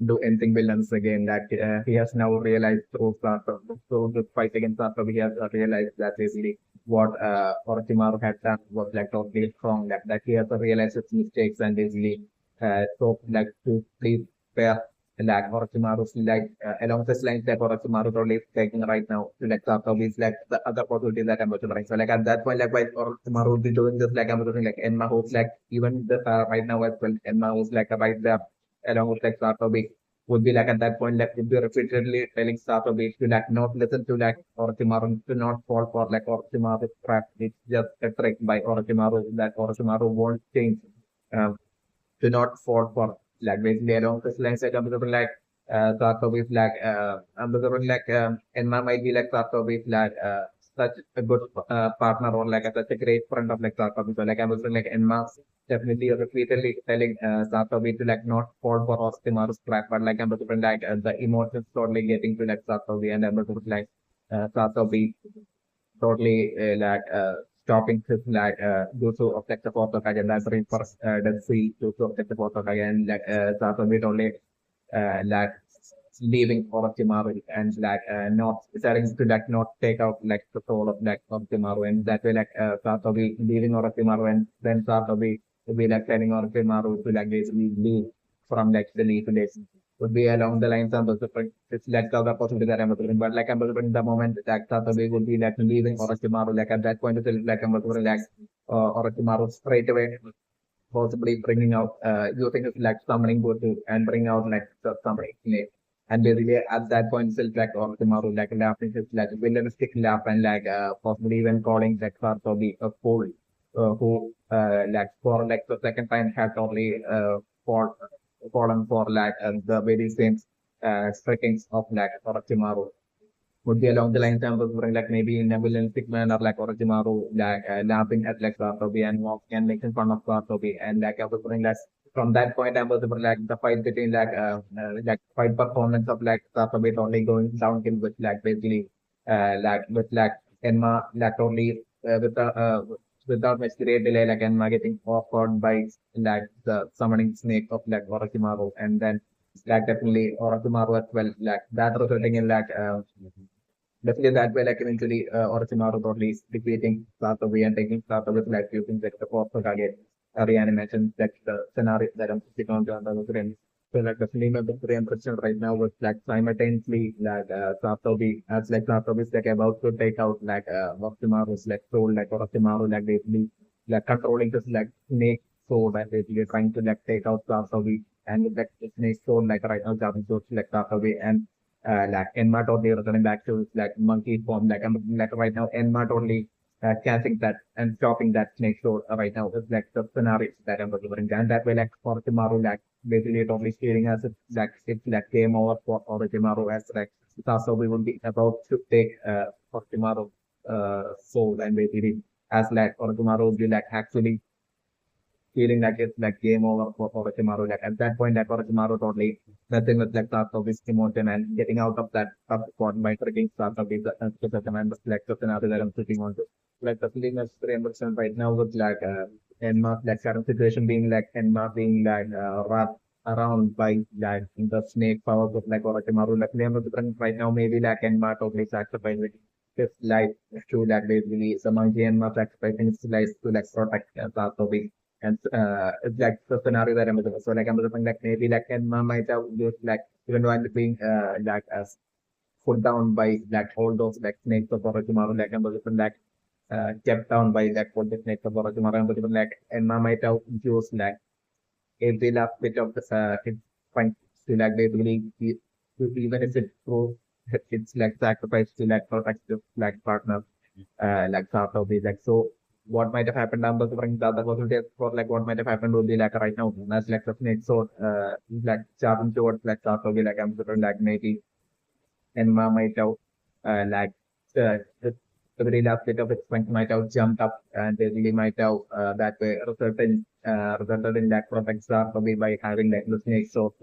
do anything villains again. That he has now realized through the fight against Satobi, he has realized that basically what Orochimaru had done was like totally wrong. That he has realized his mistakes and basically so like to please spare like Orochimaru's like along this lines that Orochimaru totally is taking right now to like Satobi is like the other possibility that I'm about to bring. So like at that point, like while Orochimaru will be doing this, like I'm doing like Enma who's like even the, right now as well, Enma who's like right there along with like Sarutobi would be like at that point like would be repeatedly telling Sarutobi to like not listen to like Orochimaru to not fall for like Orochimaru's trap. It's just a trick by Orochimaru that Orochimaru won't change. Um, to not fall for like basically along this lines like I'm like Sarutobi is like I'm like Enma might be like Sarutobi is like such a good partner or like such a great friend of like Sarutobi. So like I'm like Enma definitely repeatedly telling Satobi to like not fall for Orochimaru's trap, but like I'm like the emotions totally getting to like Satobi and I'm like Satobi totally stopping his like Jutsu of like the fourth Hokage and that's the first does see Jutsu of like the fourth Hokage and like Satobi only like leaving Orochimaru and like not starting to like not take out like the soul of like Orochimaru and that way like Satobi leaving Orochimaru and then Satobi would be like telling Orochimaru to like basically leave from like the Leaf Village would be along the lines of the it's like the other possibility that I'm looking but like I'm looking the moment that Satobi would be like leaving Orochimaru like at that point it's like I'm looking like Orochimaru straight away possibly bringing out using his like summoning butsu and bring out like the summoning snake. And basically at that point still like Orochimaru like laughing his like villainistic laugh and like possibly even calling like Sarutobi a fool who like for like the second time had only fall, fallen for like the very same trickings of like Orochimaru would be along the lines of like maybe in a villainous manner like Orochimaru like laughing at like Sarutobi and walking and making fun of Sarutobi and like I was putting like from that point I was like the fight between like fight performance of like Sarutobi only going downhill with like basically like with like Enma like only without much great delay, like Enma getting awkward by like the summoning snake of like Orochimaru, and then like definitely Orochimaru as well, like that resulting in like definitely that way, like eventually Orochimaru totally defeating Sarutobi and taking Sarutobi's life using like the fourth Hokage reanimation, like the scenario that I'm sitting on the screen. So like definitely my big impression right now was like simultaneously like Sarutobi as like Sarutobi is like about to take out like Orochimaru's like soul, like Orochimaru like basically like controlling this like snake sword and basically trying to like take out Sarutobi and like the snake sword like right now Japanese sword like Sarutobi and like Enma totally returning back to like monkey form. Like I'm looking like right now Enma totally catching that and chopping that snake sword right now. It's like the scenario that I'm delivering. And that way like Orochimaru like basically totally feeling as it's like game over for Orochimaru as like Sasori will be about to take Orochimaru soul and basically as like Orochimaru will be like actually feeling like it's like game over for Orochimaru. Like at that point, like Orochimaru totally nothing with like Sasori's emotion and getting out of that tough spot by tricking Sasori. That's like the scenario that I'm sitting on. Like the feeling is 300% right now with like Enma, like current situation being like Enma being like wrapped around by like the snake powers of like Orochimaru. Like they are different right now, maybe like Enma totally sacrificing his life to like basically the monkey Enma sacrificing his life to like protect Sasori and it's like the scenario that I'm looking. So like I'm looking like maybe like Enma might have just like even though I'm being like as put down by like all those like snakes of Orochimaru, like I'm looking like kept down by like all the snakes of Orochimaru, I'm looking like Enma might have used like every last bit of the his point to like basically even if it proves it's like sacrifice to like protect the like partner like Sarutobi. Like so, what might have happened? I'm just bringing the other possibilities for like what might have happened would be like right now. That's like the snake sword, like charging towards like Sarutobi. Like I'm sure like maybe Enma might have like the very last bit of its strength might have jumped up and they really might have that way resulted in like protect Sarutobi by having like the snake sword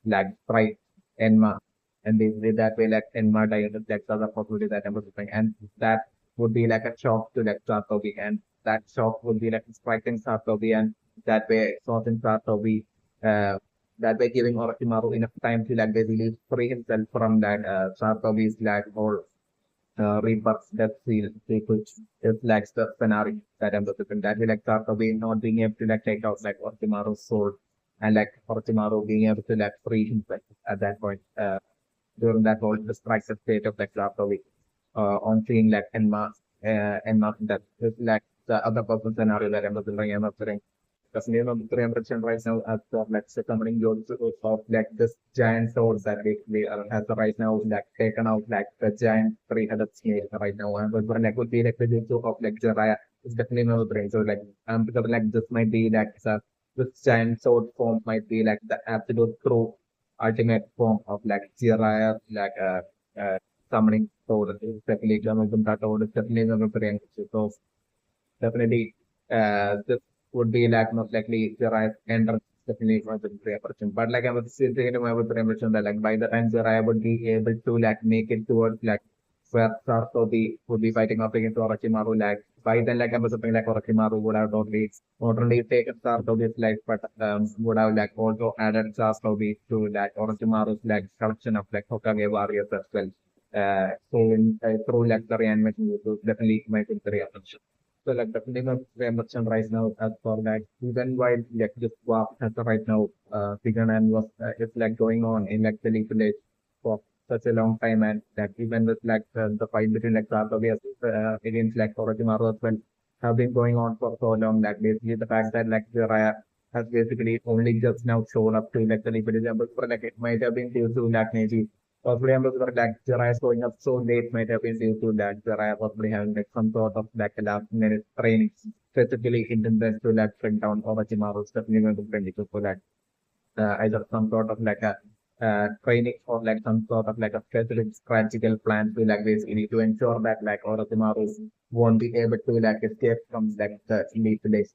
like strike Enma. And they did that way like Enma died like the other possibility that I'm looking and that would be like a shock to like Sarutobi, and that shock would be like striking Sarutobi, and that way causing Sarutobi, that way giving Orochimaru enough time to like basically free himself from that Sarutobi's like or rebirth death seal, which is like the scenario that I'm looking. That way like Sarutobi not being able to like take out like Orochimaru's sword, and like Orochimaru being able to like free himself at that point during that whole destructive state of like Sarutobi on seeing like Enma that is like the other person scenario that I'm observing. Because name of 300% right now as of like succumbing of like this giant sword that we has right now like taken out like the giant 300 snake right now. And but like would be like the jutsu of like Jiraiya is definitely no brain. So like because like this might be like this giant sword form might be like the absolute true ultimate form of like Jiraiya like summoning sword. It's definitely gonna that sword is definitely no brain. So definitely, this would be like most likely Jiraiya's entrance definitely was a great opportunity. But like I was saying, I was mentioned that like by the time Jiraiya would be able to like make it towards like where Sarutobi would be fighting up against Orochimaru, like by then like I was saying like Orochimaru would have not only taken Sarutobi's life, but would have like also added Sarutobi to like Orochimaru's like collection of like Hokage warriors as well. So in, through like the reanimation, it was definitely my victory. So like definitely not very much on right now as for like even while like this war as of right now began and was it's like going on in like the village for such a long time and like even with like the fight between like Sarutobi against like Orochimaru as well have been going on for so long that basically the fact that like Jiraiya has basically only just now shown up to like the village but like it might have been due to like maybe possibly I'm looking like Jiraiya showing up so late might have been due to that Jiraiya possibly having like some sort of like a last minute training specifically hidden this to like bring down Orochimaru's definitely going to bring it for that either some sort of like a training or like some sort of like a specific strategical plan to like basically to ensure that like Orochimaru won't be able to like escape from like the elite village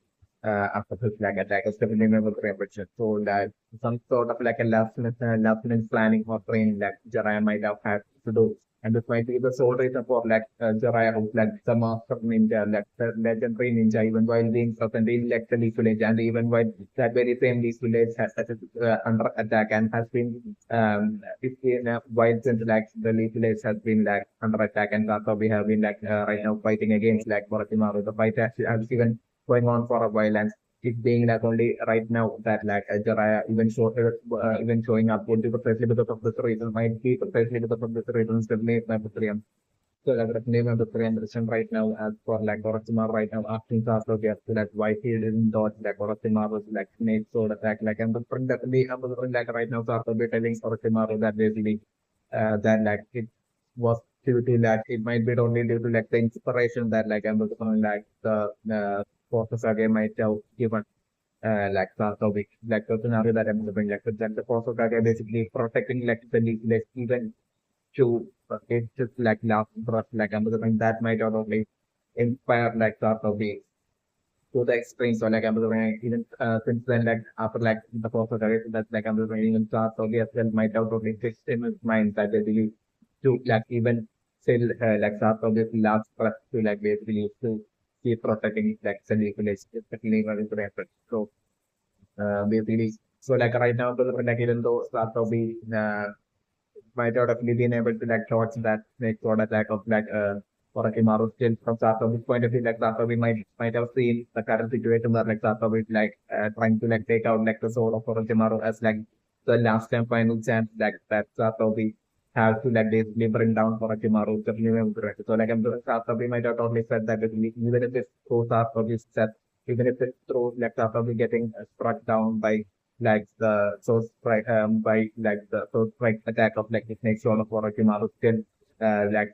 after his like attack, especially with temperature. So that some sort of like a last minute planning or training that Jiraiya might have had to do. And this might be the sole reason for like Jiraiya, who's like the master ninja, like the legendary ninja, even while being present in like the Leaf Village, and even while that very same Leaf Village has under attack and has been it's been while since like the Leaf Village has been like under attack, and that's how we have been like right now fighting against like Orochimaru. The fight has even going on for a while, and it being like only right now that like Jiraiya even showing up would be precisely because of this reason, might be precisely because of this reason, definitely number three. So like definitely number three understand right now as for like Orochimaru right now asking Sasuke as to like why he didn't dodge like Orochimaru's like snake sword attack. Like I'm wondering like right now Sasuke telling Orochimaru that basically that like it was due to like it might be only due to like the inspiration that like I'm wondering like the Sasuke might have given like Sarutobi, like the scenario that I'm living, like the process that are basically protecting like the like even to it's just like last breath, like I'm living that might not only inspire like Sarutobi to the extreme. So like I'm living even since then like after like the process that like I'm living even Sarutobi as well might have totally fixed in his mind that basically to like even still like Sarutobi's last breath to like basically to keep protecting like the village, especially when it's rapid. So basically. So like right now, like even though Sarutobi might have definitely been able to like dodge that snake sword attack of like Orochimaru, still from Sarutobi's point of view, like Sarutobi might have seen the current situation where like Sarutobi is like trying to like take out like the sword of Orochimaru as like the last and final chance like that Sarutobi has to like basically bring down Orochimaru. So like I'm Sarutobi might have totally said that basically, even if it's through Sarutobi's set, even if it's through like Sarutobi getting struck down by like the so strike by like the so strike attack of like the snake sword of Orochimaru, still like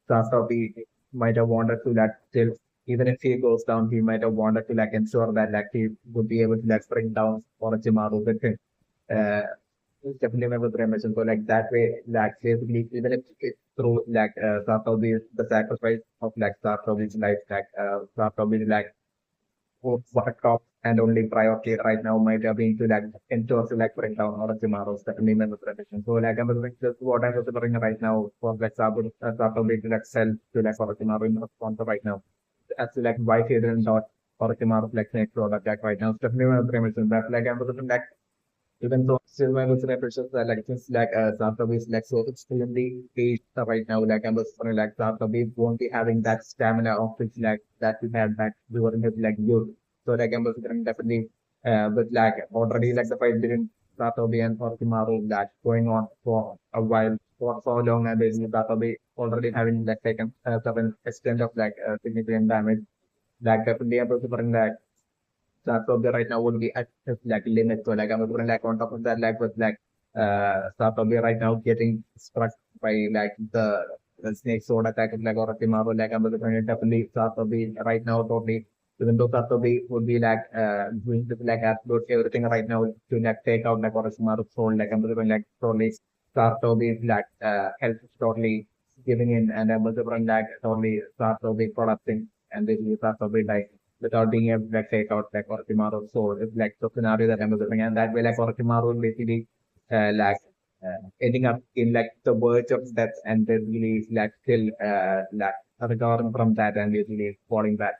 Sasabi might have wanted to like still even if he goes down he might have wanted to like ensure that like he would be able to like bring down Orochimaru with him. Uh, definitely remember the mention. So like that way like basically even if it's through like Sasabi the sacrifice of like Sasabi's life like Sasabi's like what top and only priority right now might have been to like ensure to like bring down Orochimaru's name the tradition. So like I'm doing just what I'm doing right now for like Sabu to like sell to like Orochimaru in response right now. As to like why he didn't dot Orochimaru's like next product like right now. Definitely one of the premises that like I'm doing like even though still my representations are like since like Sarutobi is like so extremely aged right now, like I'm just like Sarutobi won't be having that stamina of which like that we had back during his like youth. So like I'm just definitely but like already like the fight didn't Sarutobi and Orochimaru like going on for a while for so long and basically Sarutobi already having like taken certain extent of like significant damage. Like definitely I'm just that Saturday right now would be at his like limit. So like I'm going like on top of that like with like Saturday right now getting struck by like the snake sword attack of like Orochimaru like I'm going to definitely Saturday right now totally even though Saturday would be like doing this, like absolute everything right now to like take out like Orochimaru's soul like I'm going to like totally Saturday is like health is totally giving in and I'm going to like totally Saturday collapsing and this is Saturday like without being able to like, take out like Orochimaru's sword. It's like the scenario that I'm looking at. And that way like Orochimaru basically like ending up in like the verge of death and basically like still like recovering from that and basically falling back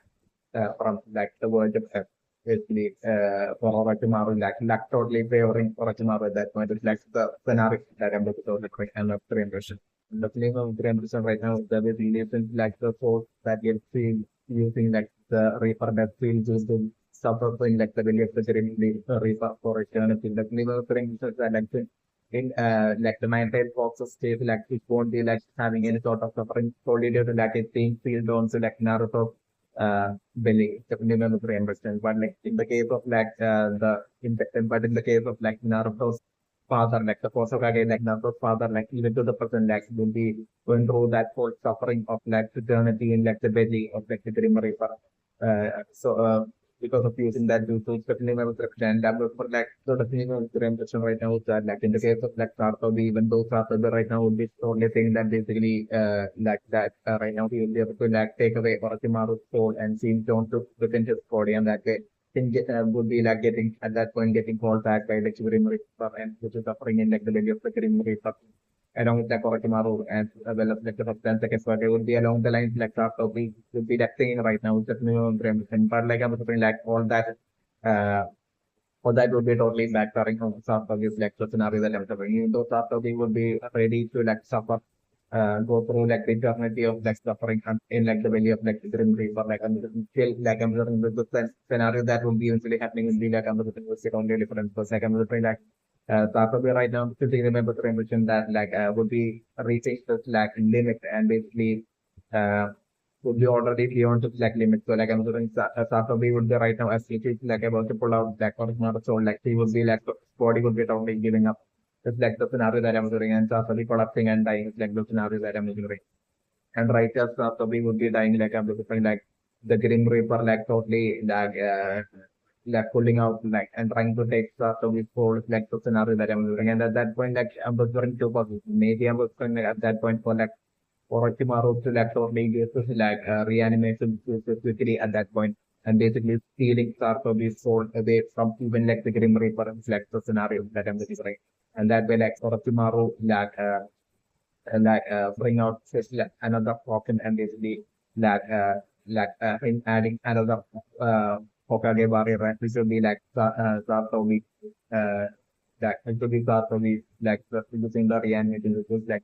from like the verge of death. Basically for Orochimaru like totally favoring Orochimaru at that point. It's like the scenario that I'm looking at the quick and of 300%. The flame of 300% right now, the basically is like the source that gets seen using like the Reaper that feels used to suppressing like the value of the Reaper for eternity. The liver things that like in like the nine tail fox's state like it won't be like having any sort of suffering solely due to like it being sealed on to like Naruto belly. Definitely not to understand. But like in the case of like but in the case of like Naruto's father, like the Hokage, like Naruto's father, like even to the person like will be going through that whole suffering of like eternity in like the belly of like the GrimReaper. Because of using that jutsu, especially when I was and that was for like sort of the impression right now is that like in the case of like Sarutobi, even though Sarutobi right now would be the only thing that basically like that right now he will be able to like take away Orochimaru's soul and seem down to within his body and that way thing would be like getting at that point getting called back by like Grim Reaper and which is suffering in like the belly of the Grim Reaper along with like Orochimaru and as well as like the first and second Hokage would be along the lines like Sarutobi would be that thing right now. It's just new information. But like I'm saying, like uh, all that would be totally backfiring on Sarutobi's like the scenario that I'm saying. Even though Sarutobi would be ready to like suffer go through like the eternity of like suffering in like the belly of like the Grim Reaper, like I'm still like I'm saying the scenario that would be usually happening would be like I'm saying was only different because like I'm saying like Sarutobi right now still remember the mention that like would be reaching this like limit and basically uh would be already beyond the like limit. So like I'm saying Sarutobi would be right now as he is like about to pull out like or not so like he would be like body would be totally giving up. It's like the scenario that I'm doing and Sarutobi collapsing and dying. It's like the scenario that I'm doing. And right as Sarutobi would be dying like I'm looking like the Grim Reaper like totally like pulling out like and trying to take Sarutobi's soul like the scenario that I'm doing. And at that point like I'm doing two possibilities. Maybe I'm looking like, at that point for like Orochimaru to like totally get to like reanimation quickly at that point and basically stealing Sarutobi's soul away from even like the Grim Reaper. It's like the scenario that I'm doing. And that way like Orochimaru bring out just like another token and basically in adding another Hokage warrior right which will be like Sarutobi that it will be Sarutobi like using the reanimation which was like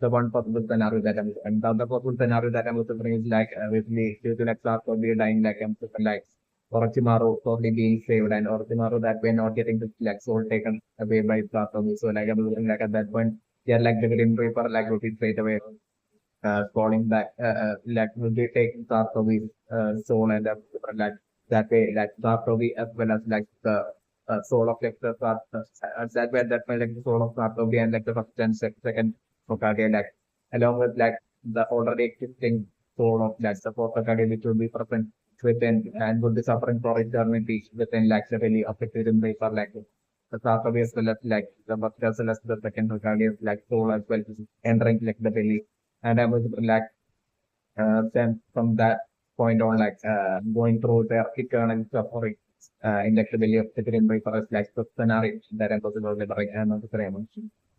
the one possible scenario that I'm and the other possible scenario that I'm also bringing is like basically due to like Sarutobi dying like I'm like Orochimaru totally being saved and Orochimaru that way not getting the like soul taken away by Sarutobi. So like I'm looking like at that point, yeah, like the Grim Reaper like would be straight away falling back like would be taking Sarutobi's soul and like that way like Sarutobi as well as like the soul of like the that way like the soul of Sarutobi and like the first and second Hokage like along with like the already existing soul of like the fourth Hokage which will be present within and will be suffering for eternity within like the belly of the Grim Reaper like the Sarutobi as well as like the first as well as the second Hokage like soul as well entering like the belly and I was like then from that point on like going through their eternal suffering in like the belly of the Grim Reaper as like the scenario that I'm possible with like another ceremony.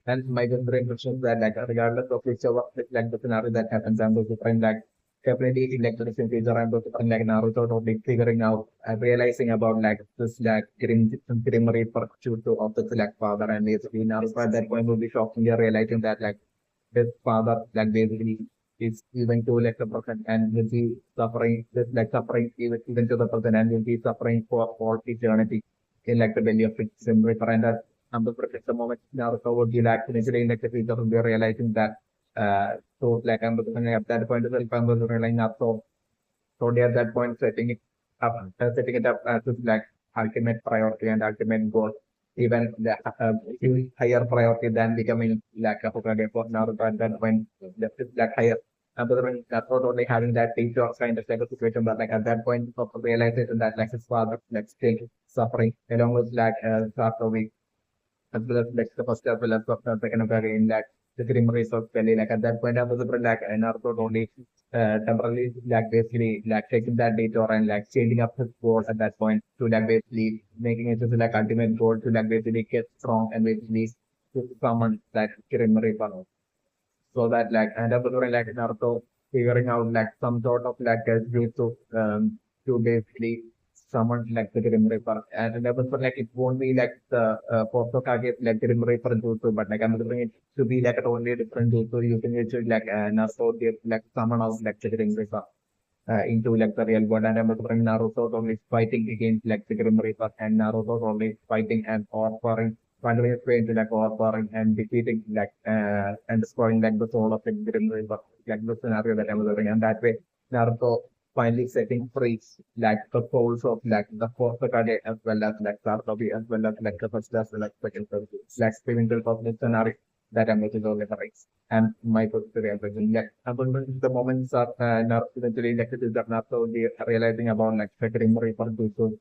And my general impression is that like regardless of whichever like the scenario that happens, I'm going to find like definitely in like the recent future I'm going to find like Naruto totally figuring out realizing about like this like Grim Reaper of the like father and basically Naruto at that point will be shockingly realizing that like his father like basically is even to like the person and will be suffering this like suffering even to the person and will be suffering for all eternity in like the belly of its Reaper and that the perfect the moment Naruto would be like initially in like the future will be realizing that so like I'm looking at that point as well I'm realizing Naruto totally at that point setting it up as its like ultimate priority and ultimate goal even the higher priority than becoming like a Hokage for Naruto at that point that is like higher. But when not only having that teacher kind of like a situation, but like at that point of realization that like his father like still suffering along with like Sarutobi as well as like the first as well as the second of in that the Grim Reaper Valley. Like at that point I was like Naruto only temporarily like basically like taking that detour and like changing up his goal at that point to like basically making it to like ultimate goal to like basically get strong and basically to summon that Grim Reaper. So that like and I was like Naruto figuring out like some sort of like jutsu to basically summon like the Grim Reaper. And I was like it won't be like the fourth Hokage like Grim Reaper jutsu, but like I'm doing it to be like a totally different jutsu using it to like Naruto get like summon out like the Grim Reaper. Into like the real world, and I was bringing Naruto only fighting against like the Grim Reaper, and Naruto only fighting and overpowering, finding his way into like overpowering and defeating like and destroying like the soul of the Grim Reaper, like the scenario that I was doing, and that way Naruto finally setting free like the souls of like the fourth Hokage as well as like Sarutobi as well as like the first as well as second like spiritual of the scenario that I'm making over right. And my positive reaction. Like, the moments are eventually like it is that Naruto realizing about like the Grim Reaper to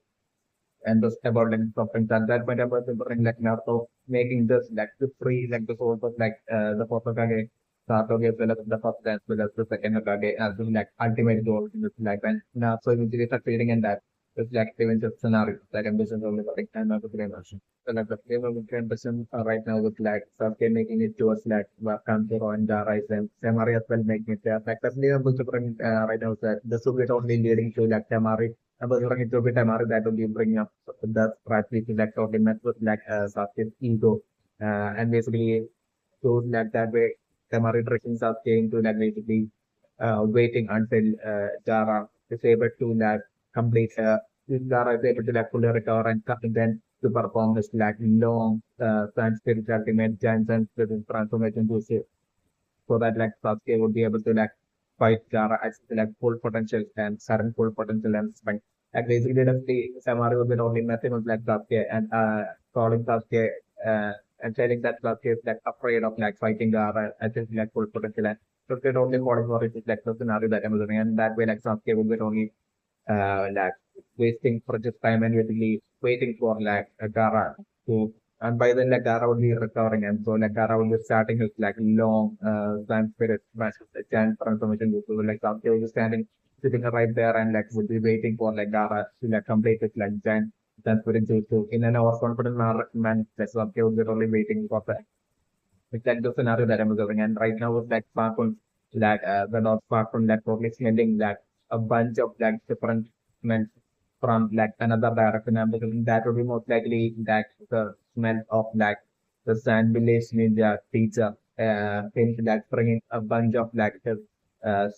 and just about like something that that point I was remembering like Naruto making this like the free like the source of like the first Hokage Satoge as well as the first as well as the second Hokage as well like ultimate goal in this life and Naruto eventually succeeding in that. It's like even just scenario, like I'm just only for time of the version. So like the flame of the version right now with like Sasuke making it towards like Kankuro and Rise and Temari as well making it there. Like the flame of the right now is that this will be totally leading to like Temari. And but it will be Temari that will be bringing up the strategy to like totally mess with like Sasuke's ego. And basically so like that way Temari tricking Sasuke into like basically waiting until Jara is able to like complete Jara is able to like fully recover and then to perform this like long Sanskrit ultimate giant Sanskrit transformation to say so that like Sasuke would be able to like fight Jara at like full potential and current full potential and strength. Like basically the Samari would be only nothing was like Sasuke and calling Sasuke and telling that Sasuke is like afraid of like fighting Jara at his like full potential and so they only calling for it is like the scenario that I'm doing and that way like Sasuke would be only like wasting precious time and basically waiting for like a Gara to and by then like Gara would be recovering and so like Gara would be starting his like long time spirit giant transformation so like Sasuke would be standing sitting right there and like would be waiting for like Gara to like complete his like giant spirit jutsu in an overconfident man like Sasuke would be only waiting for that. It's like the scenario that I'm observing and right now with like smartphones like the not smartphone that probably sending like a bunch of like different smells from like another direction and because that would be most likely that the smell of like the sand village ninja teacher things that bringing a bunch of like the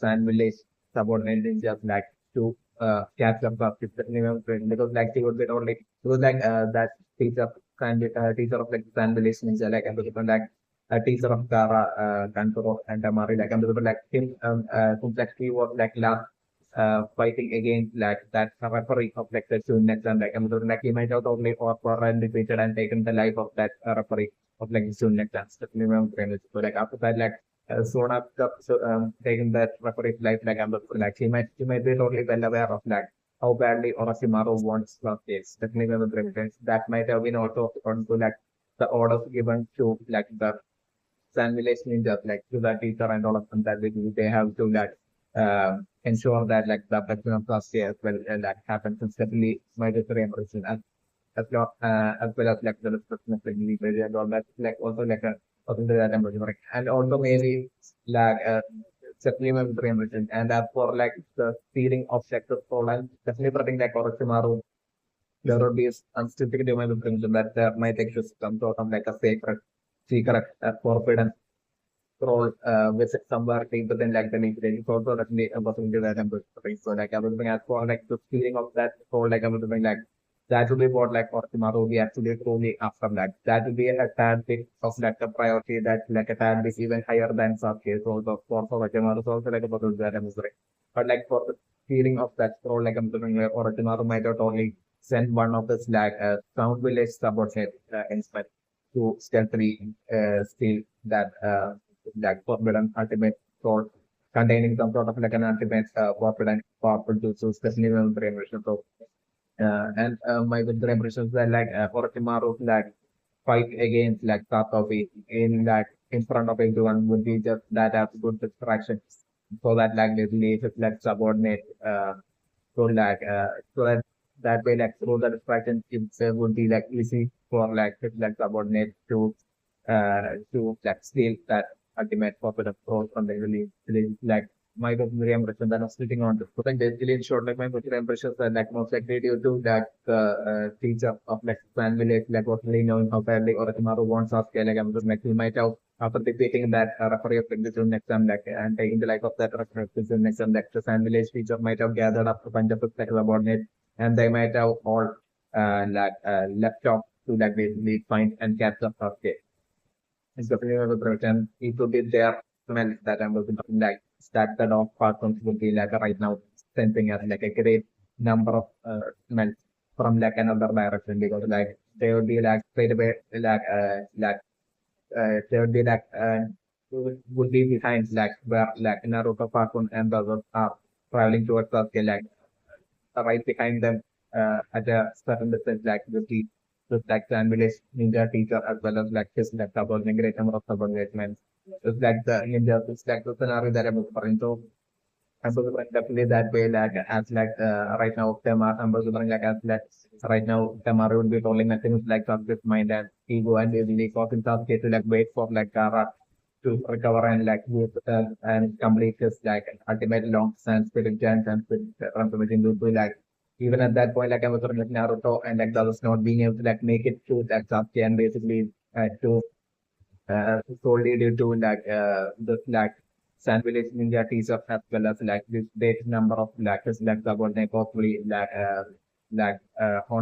sand village subordinate ninjas like to catch up with the because like she would be only because like that teacher teacher of like sand village ninja like and like a teacher of Gara, Kankuro and Tamari, like, and like him, who actually was like last fighting against like that referee of like the Sunnet and like, and like he might have totally or and defeated and taken the life of that referee of like the Sunnet dance. So like after that, like soon after so taking that referee's life, like I'm like he might be totally well aware of like how badly Orochimaru wants love case. Definitely one of the reference that might have been also on to like the orders given to like the Village ninjas like to the teacher and all of them that they have to like ensure that like the production of class as well that happens instantly mandatory impression as well as like the description of the delivery and all that like also like a something that I'm right and also maybe like supplementary impression and as for like the feeling of sector Poland definitely something like Orochimaru there would be unscientific domain of crimson that there might exist some sort of like a sacred secret forbidden scroll visit somewhere deeper than like the nature. It's also definitely a possibility that I'm doing. So like I was doing as for like the feeling of that scroll like I was doing like that would be what like Orochimaru will be actually truly after that. That will be a tad bit of like a priority that like a tad bit even higher than Sasuke. So the for Orochimaru is also like a possibility that I'm doing. But like for the feeling of that scroll like I'm doing Orochimaru might not only send one of the like sound village subordinate instead to stealthily steal that like forbidden ultimate sword containing some sort of like an ultimate forbidden powerful jutsu, especially when brain version. So and my brain versions are like Orochimaru like fight against like Sarutobi in like in front of everyone would be just that as good distraction. So that like basically just like subordinate so like so that that way like through the distraction it would be like easy for like subordinate to like steal that ultimate profit of growth from the really like my memory impression that I'm sitting on. So like basically in short, like my memory impressions are like most likely due to that teacher of like fan village like was really knowing how badly Orochimaru wants Sasuke like I'm just like he might have after defeating that referee of like, the next time like and taking the life of that referee of the next time like the fan village teacher might have gathered up a bunch of like subordinate and they might have all left off to like basically find and catch up Sasuke. It's definitely a production. It would be their smell that I'm looking like that the dog parts would be like right now sensing as like a great number of smells from like another direction because like they would be like straight away they would be like would be behind like where like Naruto Pakun and the others are traveling towards us like right behind them at a certain distance, like the like the village ninja teacher as well as like his like subordinate great number of subordinate men. It's like the ninja, it's like the scenario that I'm referring to. I'm definitely that way, like as like right now, I'm like as like right now, Tamara would be rolling things like this mind and ego and basically causing Sasuke to like wait for like Kara to recover and like use and complete his like ultimate long stand spirit giant and spirit transformation to like even at that point like I was like Naruto and like that was not being able to like make it to that Sasuke and basically to solely due to like the like sand village ninja teaser as well as like this great number of like his like subordinate possibly on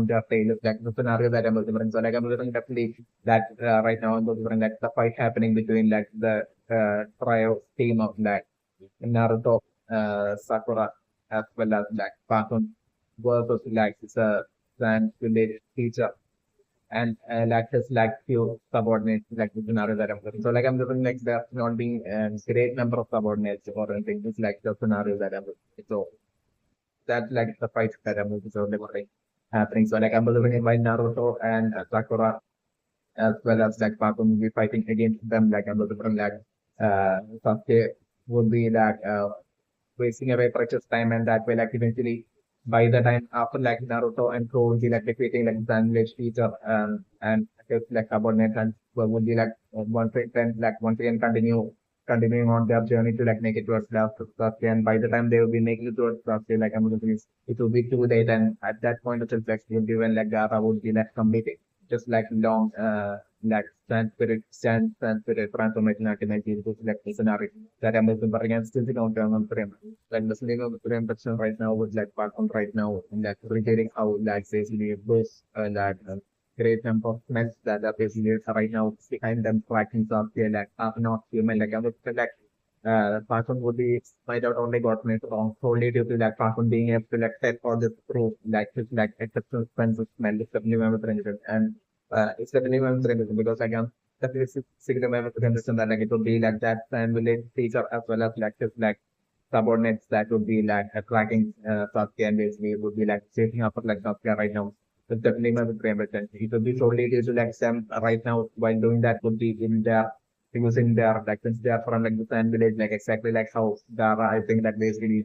their tail like the scenario that I'm looking so like I'm looking definitely that right now I'm looking like the fight happening between like the trio team of like Naruto, Sakura as well as like Pakun versus like the sand village teacher and like his like few subordinates like the scenario that I'm looking. So like I'm looking like there's not being a great number of subordinates or anything. It's like the scenario that I'm looking. So that's like the fight that I'm looking. So like happening. So like I'm looking by Naruto and Sakura as well as like Pakum will be fighting against them. Like I'm looking from like Sasuke would be like wasting away precious time and that way like eventually by the time after like Naruto and Kro will be like defeating like the English teacher and his like subordinate and would be like once again continuing on their journey to like make it towards Sasuke and by the time they will be making it towards Sasuke like I'm looking it will be too late and at that point of like will be when like Gaara would be like completing just like long like stand spirit transformation ultimately into like the scenario that I'm looking for against the long-term frame. Like listening of the frame person right now would like part on right now and like retailing how like basically those that great number of men that are basically right now behind them tracking of they like are not human. Like I'm looking like Parkon would be might have only gotten it wrong solely due to like Parkon being able to like set all this proof like his like exceptional sense of smell is definitely memorable and it's definitely memorable because like definitely single memorable that like it would be like that and village teacher as well as like his like subordinates that would be like tracking Sasuke and basically would be like chasing after like Sasuke right now. So definitely memorable and it would be solely due to like them right now while doing that would be in their using their like since they are from like the sand village like exactly like how Dara I think that basically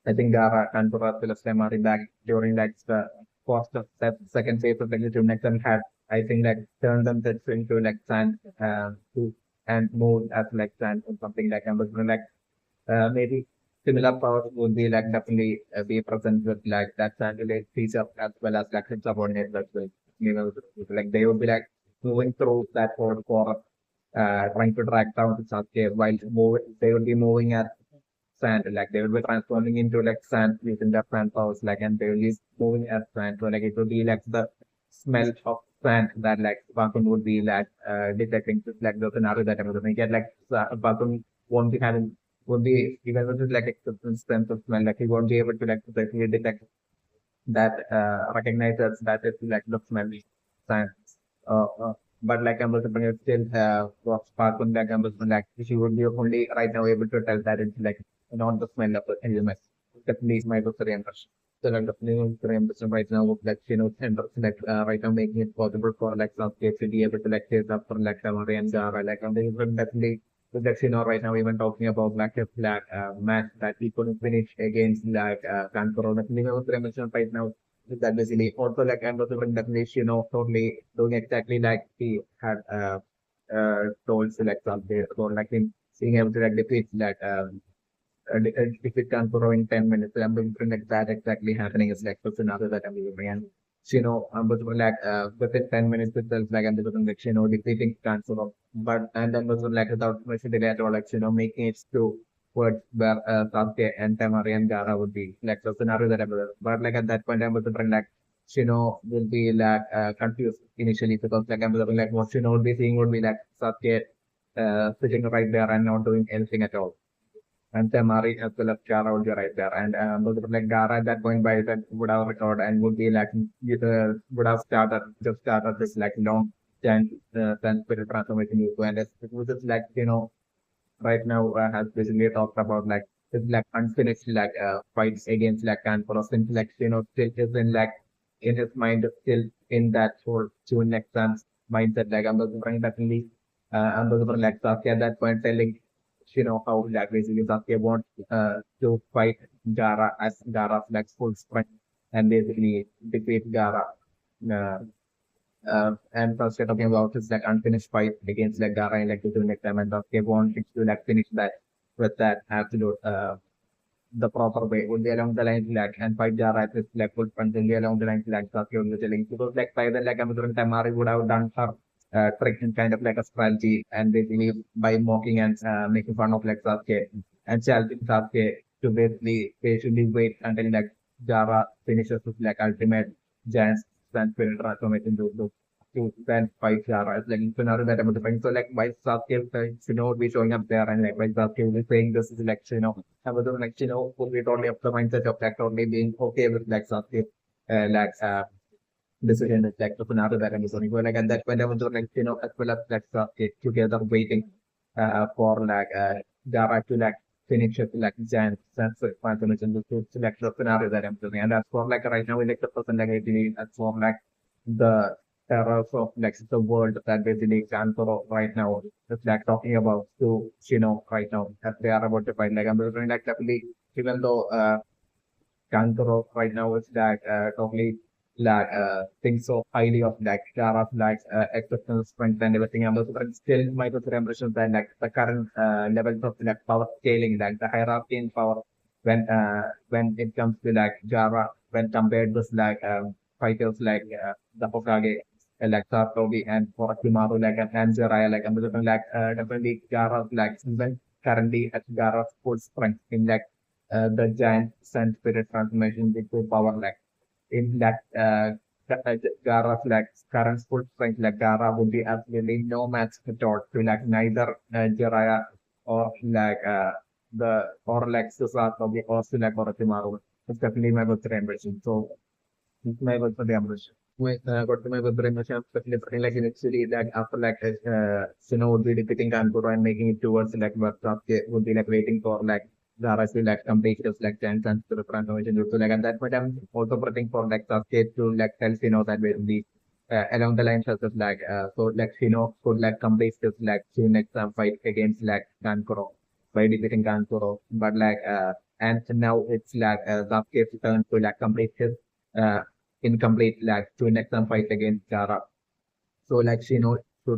I think Dara and Philistine are back during like the first of that second phase of like the next and had I think like turned them into like sand to and moved as like sand or something like and but like maybe similar powers would be like definitely be present with like that sand village feature as well as like its subordinates as well. You know, like they would be like moving through that whole forest trying to track down the Sasuke while they will be moving at sand, like they will be transforming into like sand using their sand powers, like and they will be moving as sand. So like it will be like the smell of sand that like Bakun would be like detecting just like the scenario that I'm going to get like Bakun won't be having would be even with his like acceptance sense of smell, like he won't be able to like precisely detect that recognizes that it's like the smelly science. But like I'm also still was spark on like I'm like she would be only right now able to tell that it's like not the smell of the element. Definitely is my doctor impression. So like definitely doctor impression right now like you know like right now making it possible for like some kids to be able to like taste up for like Tamari and Jara like and they will definitely so that's right now even talking about like a flat match that we couldn't finish against like Kankoro. Definitely I was mentioned right now that basically also like I'm also definitely totally doing exactly like he had told select something so like him being able to like defeat that if it can grow in 10 minutes, I'm going to like that exactly happening is like the scenario that I'm living and I'm going to like within 10 minutes itself like I'm going to like defeating cancer but and then was like without much delay at all like making it to towards where Sasuke and Temari and Gara would be like the scenario that I'm living. But like at that point I'm going to bring like will be like confused initially because like I'm looking like what would be seeing would be like Sasuke sitting right there and not doing anything at all and Temari as well as Chara would be right there. And those like Gara at that point by then would have recorded and would be like would have started this like long spirit transformation issue. And it was just like right now has basically talked about like it's like unfinished like fights against like Kanpuro since like still is in like in his mind still in that whole tune exams mindset like I'm looking for definitely I'm looking for like Sasuke at that point telling how like basically Sasuke wants to fight Gaara as Gaara's like full strength and basically defeat Gaara. Uh, and Sasuke talking about his like unfinished fight against like Gaara in like the next time, and Sasuke wanted to like finish that with that absolute the proper way would be along the lines like and fight Gaara at his like full front and be along the lines like Sasuke would be telling because like by then like I'm during Tamari would have done her trick and kind of like a strategy and basically by mocking and making fun of like Sasuke and challenging Sasuke to basically patiently wait until like Gaara finishes his like ultimate giant strength spirit transformation to then fight Gaara. It's like scenario that I'm defending. So like why Sasuke would be showing up there and like why Sasuke will be saying this is like I was like would be totally of the mindset of like totally being okay with like Sasuke like decision is like the scenario that I'm sorry. But like at that point I was like as well as like together waiting for like Gaara to like finish it like giant sense transformation to select the scenario that I'm doing. And that's for like right now we like the person like I believe that's for like the terrors of like the world that basically Kankuro right now is like talking about to right now that they are about to find like I'm doing like definitely even though Kankuro right now is like totally like thinks so highly of like Chara's like exceptional strength and everything else, but still my impression that like the current levels of like power scaling, like the hierarchy in power when it comes to like Jara when compared with like fighters like the Hokage, like Sarutobi and Orochimaru, like and Jiraiya, like I'm looking like definitely Jara's like even currently at Jara's full strength in like the giant sun spirit transformation into power like in that Gaara's like current full strength like Gaara would be absolutely no match at all to like neither Jiraiya or like the or like Susato or to like Orochimaru. It's definitely my birthday ambition. So it's my birthday ambition. Got to my birthday ambition, especially like initially like after like would be defeating Kankuro and making it towards like Sasuke would be like waiting for like Zara to like complete his like chance and to the transformation to like at that point I'm also praying for like Sasuke to like tell that basically along the lines of just like so like could like complete his like next fight against like Kankuro by defeating Kankuro. But like and now it's like Sasuke's turn to like complete his uh incomplete like next fight against Zara. So like should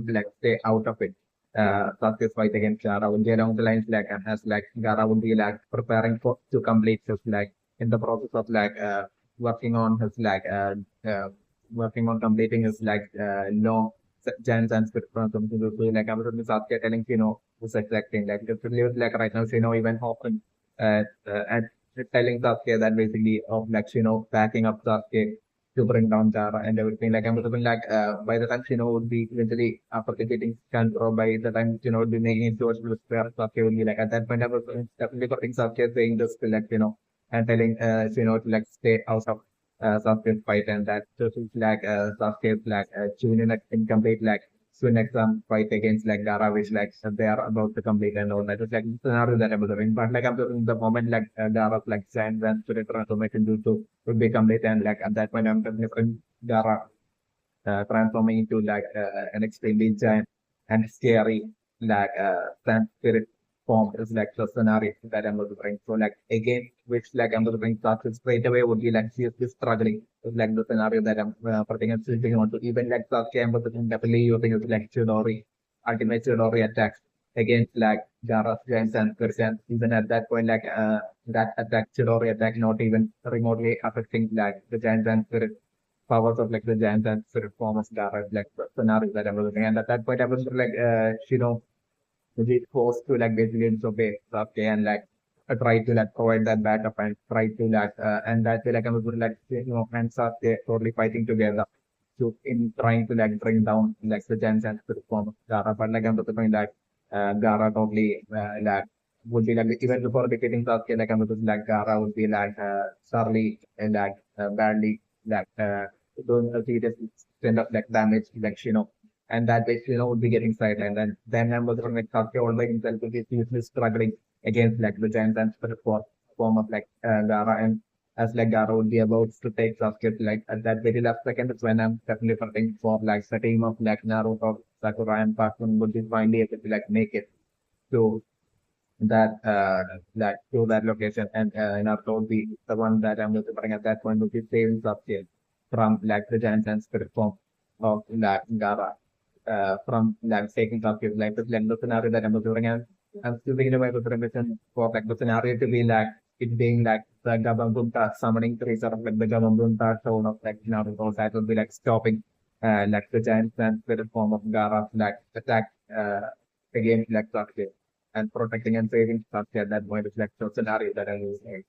like stay out of it. Sasuke's fight against Gaara would be along the lines like as like Gaara would be like preparing for to complete his like in the process of like working on his like working on completing his like long giant and spirit from something to do like I'm going to Sasuke telling this exact thing like it's really like right now even often and telling Sasuke that basically of like backing up Sasuke to bring down Jara and everything. Like I'm hoping like by the time would be eventually after defeating Kankuro, by the time would be making it towards where Sasuke would be like at that point I was definitely getting Sasuke saying this to like and telling to like stay out of Sasuke's fight and that just is like Sasuke's like tune in like incomplete like soon exam fight against like Gara which like they are about to complete and all that. It's like scenario that I was doing. But like I'm doing the moment like Gara's like giant and spirit transformation due to would be complete and like at that point I'm different Gara transforming into like an extremely giant and scary like sand spirit form is like the scenario that I'm going to bring. So like again, which like I'm going to bring starts straight away would be like seriously struggling. It's like the scenario that I'm putting and switching on to. Even like Sasuke, I'm going to definitely using it like Chidori, ultimate Chidori attacks against like Gaara's giants and Persians. Even at that point, like that attack Chidori attack not even remotely affecting like the giants and spirit powers of like the giants and spirit form of Gaara, like the scenario that I'm looking. And at that point, I was like, which is forced to like basically disobey Sasuke and like try to like provide that backup and try to like and that way like I'm going to like and Sasuke totally fighting together to in trying to like bring down like the giants and spirit form of Gaara. But like I'm the point like Gaara totally like would be like even before defeating Sasuke like I'm going to like Gaara would be like thoroughly and like badly like doing a serious extent of like damage like and that way would be getting sidelined. And then I'm looking like Sasuke all by himself will be seriously struggling against like the giants and spirit form of like Gaara and as like Gaara would be about to take Sasuke to, like at that very last second it's when I'm definitely fighting for like the team of like Naruto, Sakura and Pakun would be finally able to like make it to that to that location. And Naruto, the one that I'm looking at that point, would be saving Sasuke from like the giant and spirit form of that Gara. From like taking Sasuke, like the scenario that I'm looking at. I'm still thinking about the premise for like the scenario to be like it being like the Gabambunta summoning three sort of like the Gabambunta tone of like Naruto that would be like stopping like the giant and spirit form of Gara like attack against like Sasuke and protecting and saving Sasuke at that point is like the scenario that I was saying.